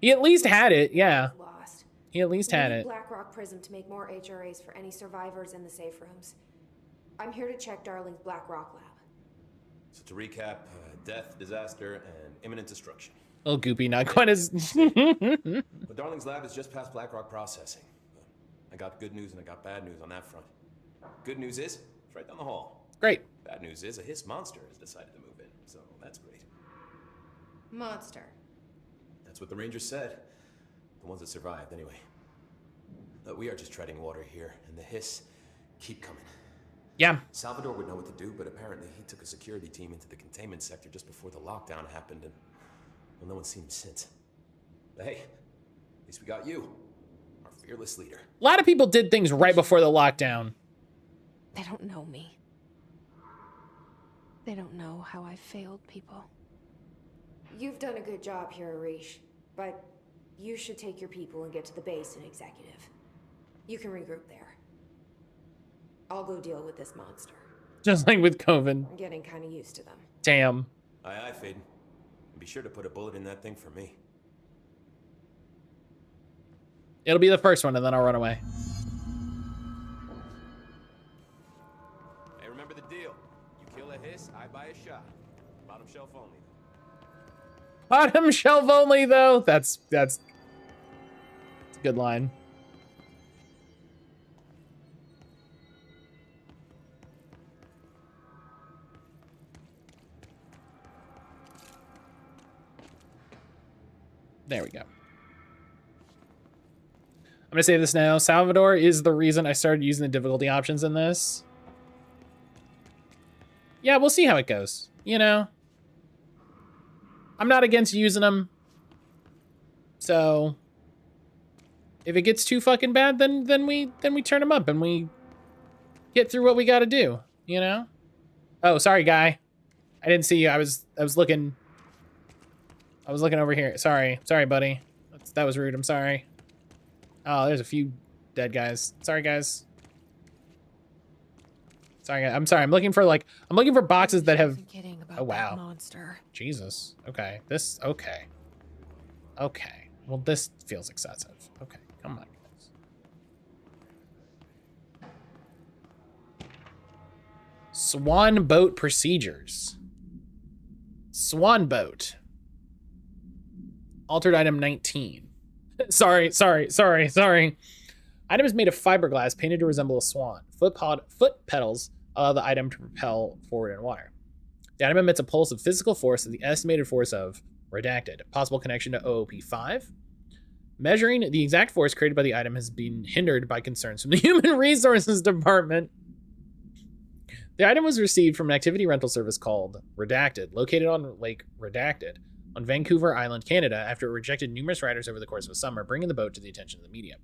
he at least had it, yeah. He at least had it. Blackrock Prism to make more HRAs for any survivors in the safe rooms. I'm here to check Darling's Blackrock lab. So to recap, death, disaster, and imminent destruction. A little goopy, not quite as... But Darling's lab is just past Blackrock processing. I got good news and I got bad news on that front. Good news is, it's right down the hall. Great. Bad news is, a Hiss monster has decided to move in, so that's great. Monster. That's what the Rangers said. The ones that survived, anyway. But we are just treading water here, and the Hiss keep coming. Yeah. Salvador would know what to do, but apparently he took a security team into the containment sector just before the lockdown happened, and well, no one's seen him since. But hey, at least we got you, our fearless leader. A lot of people did things right before the lockdown. They don't know me. They don't know how I failed people. You've done a good job here, Arish, but you should take your people and get to the base and executive. You can regroup there. I'll go deal with this monster. Just like with COVID. I'm getting kind of used to them. Damn. Aye, aye, Faden. Be sure to put a bullet in that thing for me. It'll be the first one, and then I'll run away. Hey, remember the deal. You kill a Hiss, I buy a shot. Bottom shelf only. Bottom shelf only, though. That's a good line. There we go. I'm gonna say this now. Salvador is the reason I started using the difficulty options in this. Yeah, we'll see how it goes. You know, I'm not against using them. So if it gets too fucking bad, then we turn them up and we get through what we got to do. You know. Oh, sorry, guy. I didn't see you. I was looking. I was looking over here. Sorry, buddy. That was rude. I'm sorry. Oh, there's a few dead guys. Sorry, guys. Sorry, guys. I'm sorry. I'm looking for boxes that have. Oh wow. Monster. Jesus. Okay. Okay. Okay. Well, this feels excessive. Okay. Come on, guys. Swan boat procedures. Swan boat. Altered item 19. Sorry. Item is made of fiberglass painted to resemble a swan. Foot pedals allow the item to propel forward in water. The item emits a pulse of physical force at the estimated force of redacted. Possible connection to OOP5. Measuring the exact force created by the item has been hindered by concerns from the Human Resources Department. The item was received from an activity rental service called Redacted, located on Lake Redacted on Vancouver Island, Canada, after it rejected numerous riders over the course of a summer, bringing the boat to the attention of the media.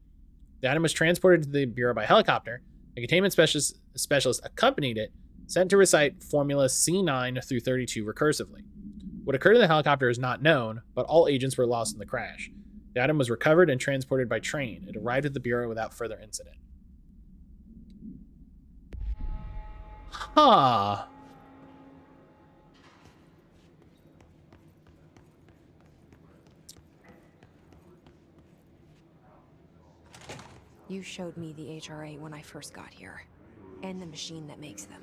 The item was transported to the Bureau by helicopter. A containment specialist accompanied it, sent to recite Formula C9 through 32 recursively. What occurred in the helicopter is not known, but all agents were lost in the crash. The item was recovered and transported by train. It arrived at the Bureau without further incident. Huh. You showed me the HRA when I first got here, and the machine that makes them.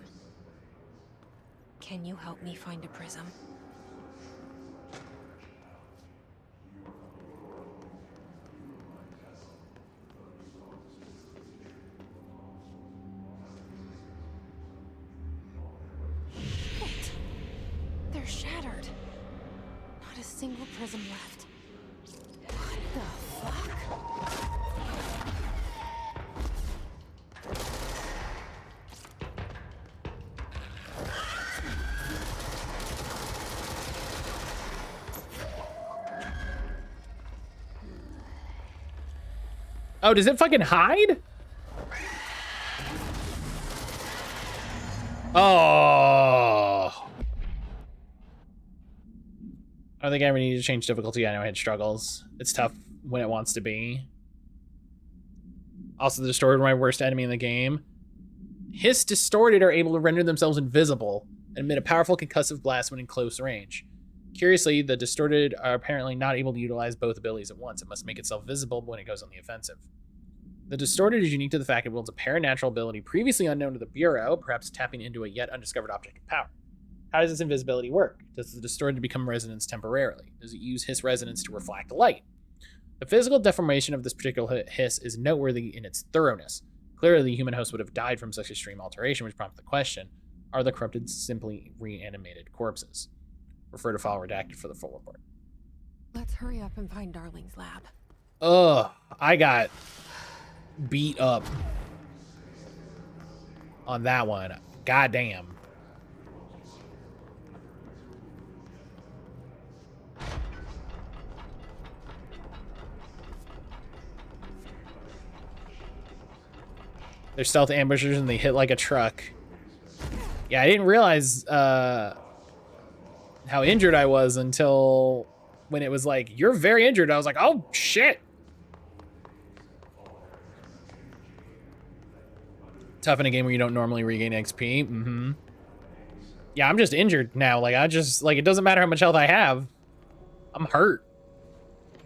Can you help me find a prism? Shit! They're shattered. Not a single prism left. What the fuck? Oh, does it fucking hide? Oh. I don't think I ever need to change difficulty. I know I had struggles. It's tough when it wants to be. Also, the Distorted were my worst enemy in the game. Hiss Distorted are able to render themselves invisible and emit a powerful concussive blast when in close range. Curiously, the Distorted are apparently not able to utilize both abilities at once. It must make itself visible when it goes on the offensive. The Distorted is unique to the fact it wields a paranatural ability previously unknown to the Bureau, perhaps tapping into a yet undiscovered object of power. How does this invisibility work? Does the Distorted become resonance temporarily? Does it use Hiss resonance to reflect light? The physical deformation of this particular Hiss is noteworthy in its thoroughness. Clearly, the human host would have died from such extreme alteration, which prompts the question, are the corrupted simply reanimated corpses? Refer to file redacted for the full report. Let's hurry up and find Darling's lab. Ugh, I got beat up on that one. Goddamn. They're stealth ambushers and they hit like a truck. Yeah, I didn't realize how injured I was until when it was like, you're very injured. I was like, oh, shit. Tough in a game where you don't normally regain XP. Mm-hmm. Yeah, I'm just injured now. Like, it doesn't matter how much health I have. I'm hurt.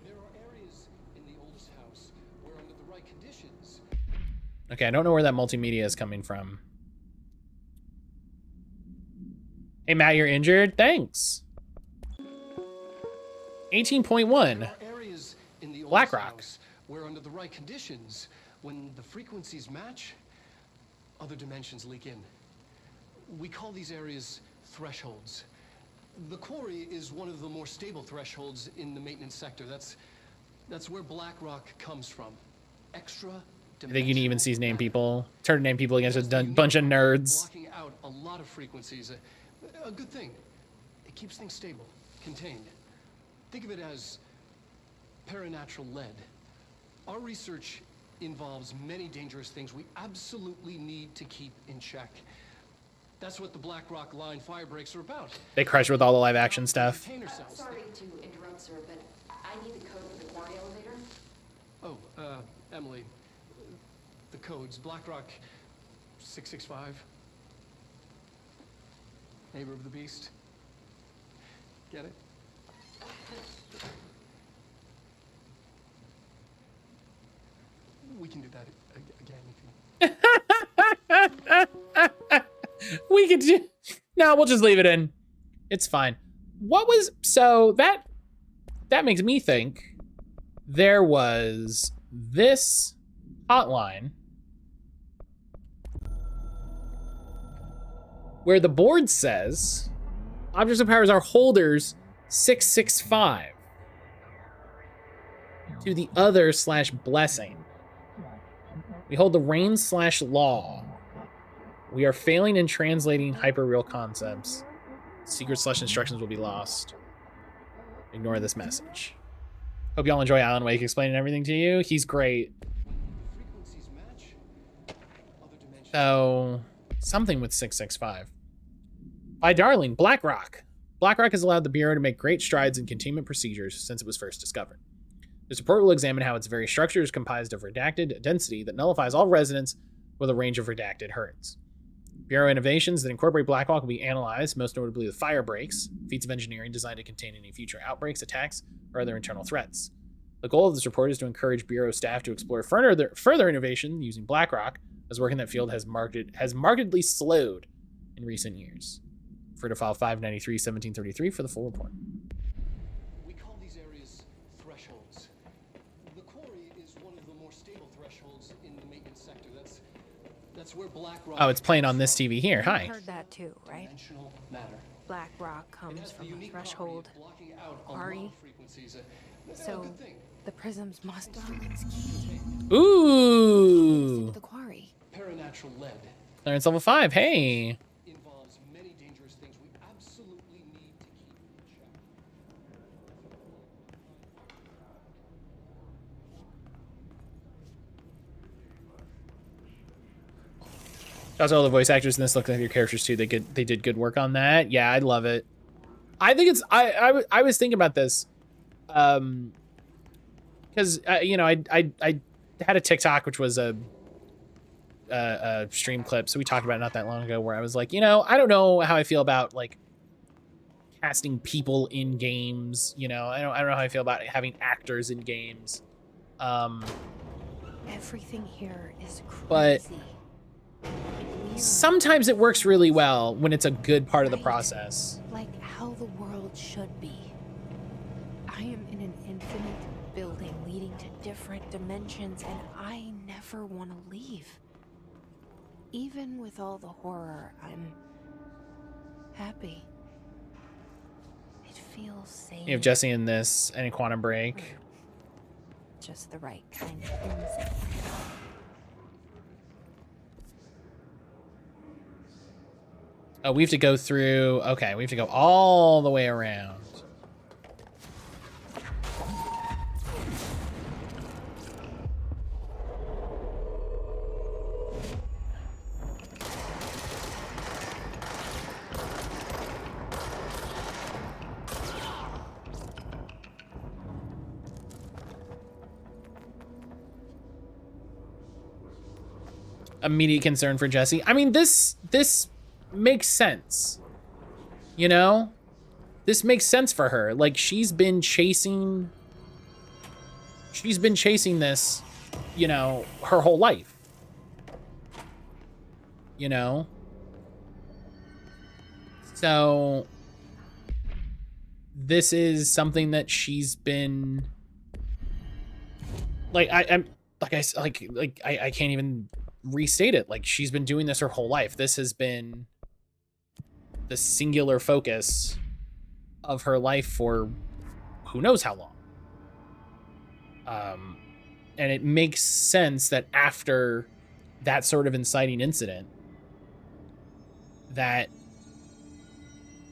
There are areas in the oldest house where under the right conditions. Okay, I don't know where that multimedia is coming from. Hey, Matt, you're injured? Thanks. 18.1. Areas in the Black Rock. house where under the right conditions, when the frequencies match, other dimensions leak in. We call these areas thresholds. The quarry is one of the more stable thresholds in the maintenance sector. That's where Black Rock comes from. Extra. I think you can even see name people. Turn to name people against a bunch of nerds. Blocking out a lot of frequencies. A good thing. It keeps things stable, contained. Think of it as paranatural lead. Our research involves many dangerous things we absolutely need to keep in check. That's what the Black Rock line fire breaks are about. They crush with all the live action stuff. Sorry to interrupt, sir, but I need the code for the quarry elevator. Oh, Emily. The codes. Black Rock 665. Neighbor of the Beast. Get it? We can do that again if you... We could do... No, we'll just leave it in. It's fine. What was... So, that makes me think... there was this hotline where the board says objects of powers are holders 665 to the other / blessing. We hold the reign / law. We are failing in translating hyperreal concepts. Secrets / instructions will be lost. Ignore this message. Hope y'all enjoy Alan Wake explaining everything to you. He's great. So, something with 665. By Darling, BlackRock. BlackRock has allowed the Bureau to make great strides in containment procedures since it was first discovered. This report will examine how its very structure is comprised of redacted density that nullifies all resonance with a range of redacted hertz. Bureau innovations that incorporate Blackhawk will be analyzed, most notably the fire breaks, feats of engineering designed to contain any future outbreaks, attacks, or other internal threats. The goal of this report is to encourage Bureau staff to explore further innovation using Blackhawk, as work in that field has markedly slowed in recent years. Refer to file 593-1733 for the full report. We call these areas thresholds. The quarry is one of the more stable thresholds in the maintenance sector. That's where BlackRock. Oh, it's playing on this TV here. Hi. You heard that too, right? Dimensional matter. BlackRock comes from a threshold quarry. So the prisms must Ooh. the quarry. Paranatural lead. Clearance level 5. Hey. Involves many dangerous things we absolutely need to keep in check. Also, all the voice actors in this look like your characters too. They did good work on that. Yeah, I love it. I think it's I was thinking about this, because you know I had a TikTok which was a stream clip, so we talked about it not that long ago, where I was like, you know, I don't know how I feel about like casting people in games. You know, I don't know how I feel about having actors in games. Everything here is crazy. But sometimes it works really well when it's a good part of the process. Like how the world should be. I am in an infinite building leading to different dimensions, and I never want to leave. Even with all the horror, I'm happy. It feels safe. You have Jesse in this and in Quantum Break. Just the right kind of insane. Oh, we have to go through. Okay, we have to go all the way around. Immediate concern for Jesse. I mean, this makes sense. You know? This makes sense for her. Like, she's been chasing this, you know, her whole life. You know? So this is something that she's been like, I can't even restate it. Like, she's been doing this her whole life. This has been the singular focus of her life for who knows how long. And it makes sense that after that sort of inciting incident, that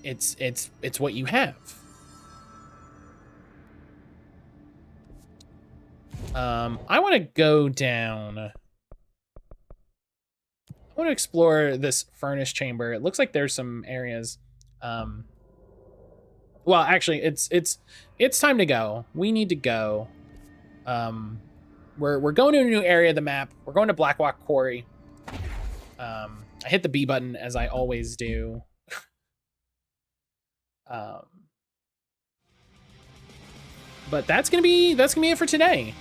it's what you have. I want to go down. I want to explore this furnace chamber. It looks like there's some areas. Well, actually, it's time to go. We need to go. We're going to a new area of the map. We're going to Blackhawk Quarry. I hit the B button as I always do. But that's gonna be it for today.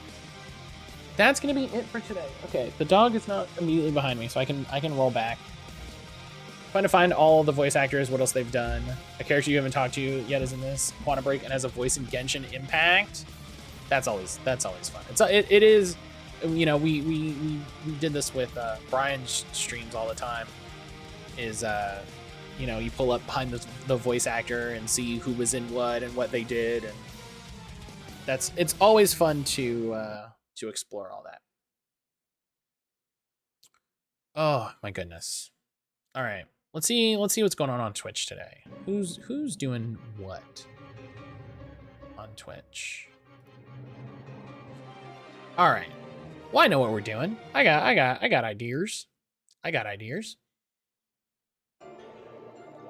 That's gonna be it for today. Okay, the dog is not immediately behind me, so I can roll back. Trying to find all the voice actors, what else they've done. A character you haven't talked to yet is in this Quantum Break and has a voice in Genshin Impact. That's always fun. It is, you know, we did this with Brian's streams all the time. Is you know, you pull up behind the voice actor and see who was in what and what they did, and it's always fun to explore all that. Oh my goodness. All right, let's see what's going on Twitch today. Who's doing what on Twitch? All right. Well, I know what we're doing. I got ideas. I got ideas.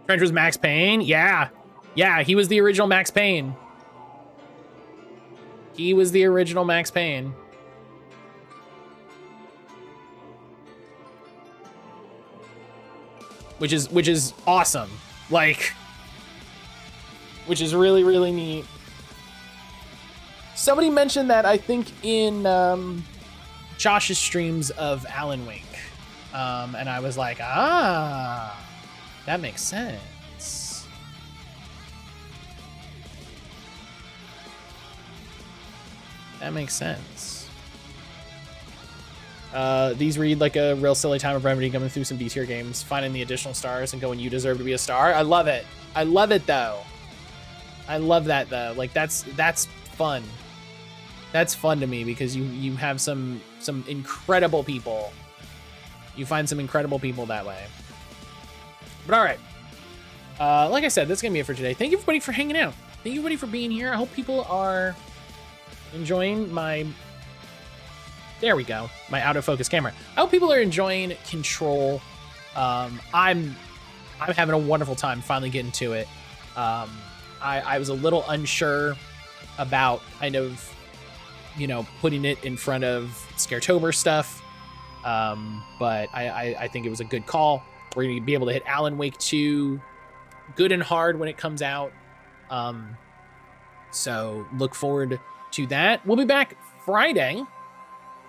Trench was Max Payne. Yeah, he was the original Max Payne. He was the original Max Payne. Which is awesome. Like, which is really, really neat. Somebody mentioned that, I think, in Josh's streams of Alan Wake. And I was like, that makes sense. That makes sense. These read like a real silly time of remedy coming through some D-tier games, finding the additional stars and going, you deserve to be a star. I love it. I love it, though. I love that, though. Like, that's fun. That's fun to me because you have some incredible people. You find some incredible people that way. But all right. Like I said, that's going to be it for today. Thank you, everybody, for hanging out. Thank you, everybody, for being here. I hope people are enjoying my... There we go. My out of focus camera. I hope people are enjoying Control. I'm having a wonderful time finally getting to it. I was a little unsure about kind of, you know, putting it in front of Scaretober stuff. But I think it was a good call. We're going to be able to hit Alan Wake 2 good and hard when it comes out. So look forward to that. We'll be back Friday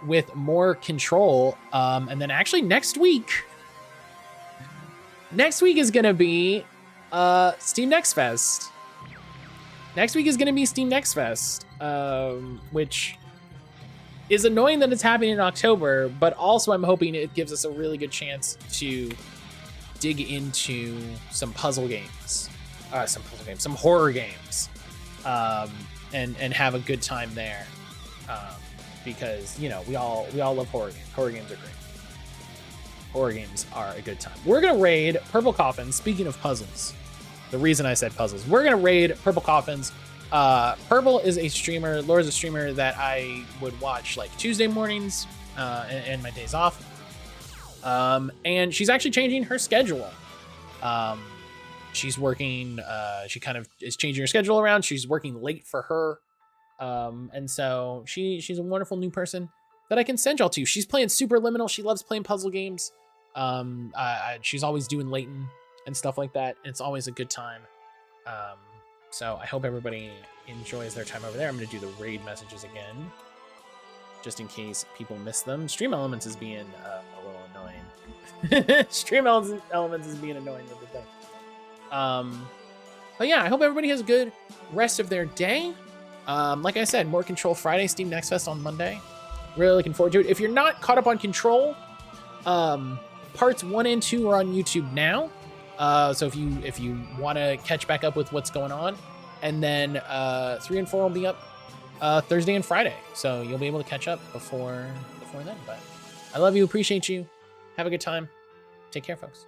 with more Control. And then actually next week is going to be Steam Next Fest. Next week is going to be Steam Next Fest, which is annoying that it's happening in October, but also I'm hoping it gives us a really good chance to dig into some puzzle games, some horror games, and have a good time there. Because, you know, we all love horror games. Horror games are great. Horror games are a good time. We're gonna raid Purple Coffins. Speaking of puzzles, the reason I said puzzles, we're gonna raid Purple Coffins. Purple is a streamer. Laura's a streamer that I would watch like Tuesday mornings and my days off. And she's actually changing her schedule. She's working. She kind of is changing her schedule around. She's working late for her. And so she's a wonderful new person that I can send y'all to. She's playing Superliminal. She loves playing puzzle games. She's always doing Layton and stuff like that. It's always a good time. So I hope everybody enjoys their time over there. I'm going to do the raid messages again, just in case people miss them. Stream Elements is being a little annoying. Stream Elements is being annoying with the thing. But yeah, I hope everybody has a good rest of their day. Like I said, more Control Friday, Steam Next Fest on Monday. Really looking forward to it. If you're not caught up on Control, parts 1 and 2 are on YouTube now. So if you want to catch back up with what's going on, and then 3 and 4 will be up Thursday and Friday. So you'll be able to catch up before then. But I love you, appreciate you. Have a good time. Take care, folks.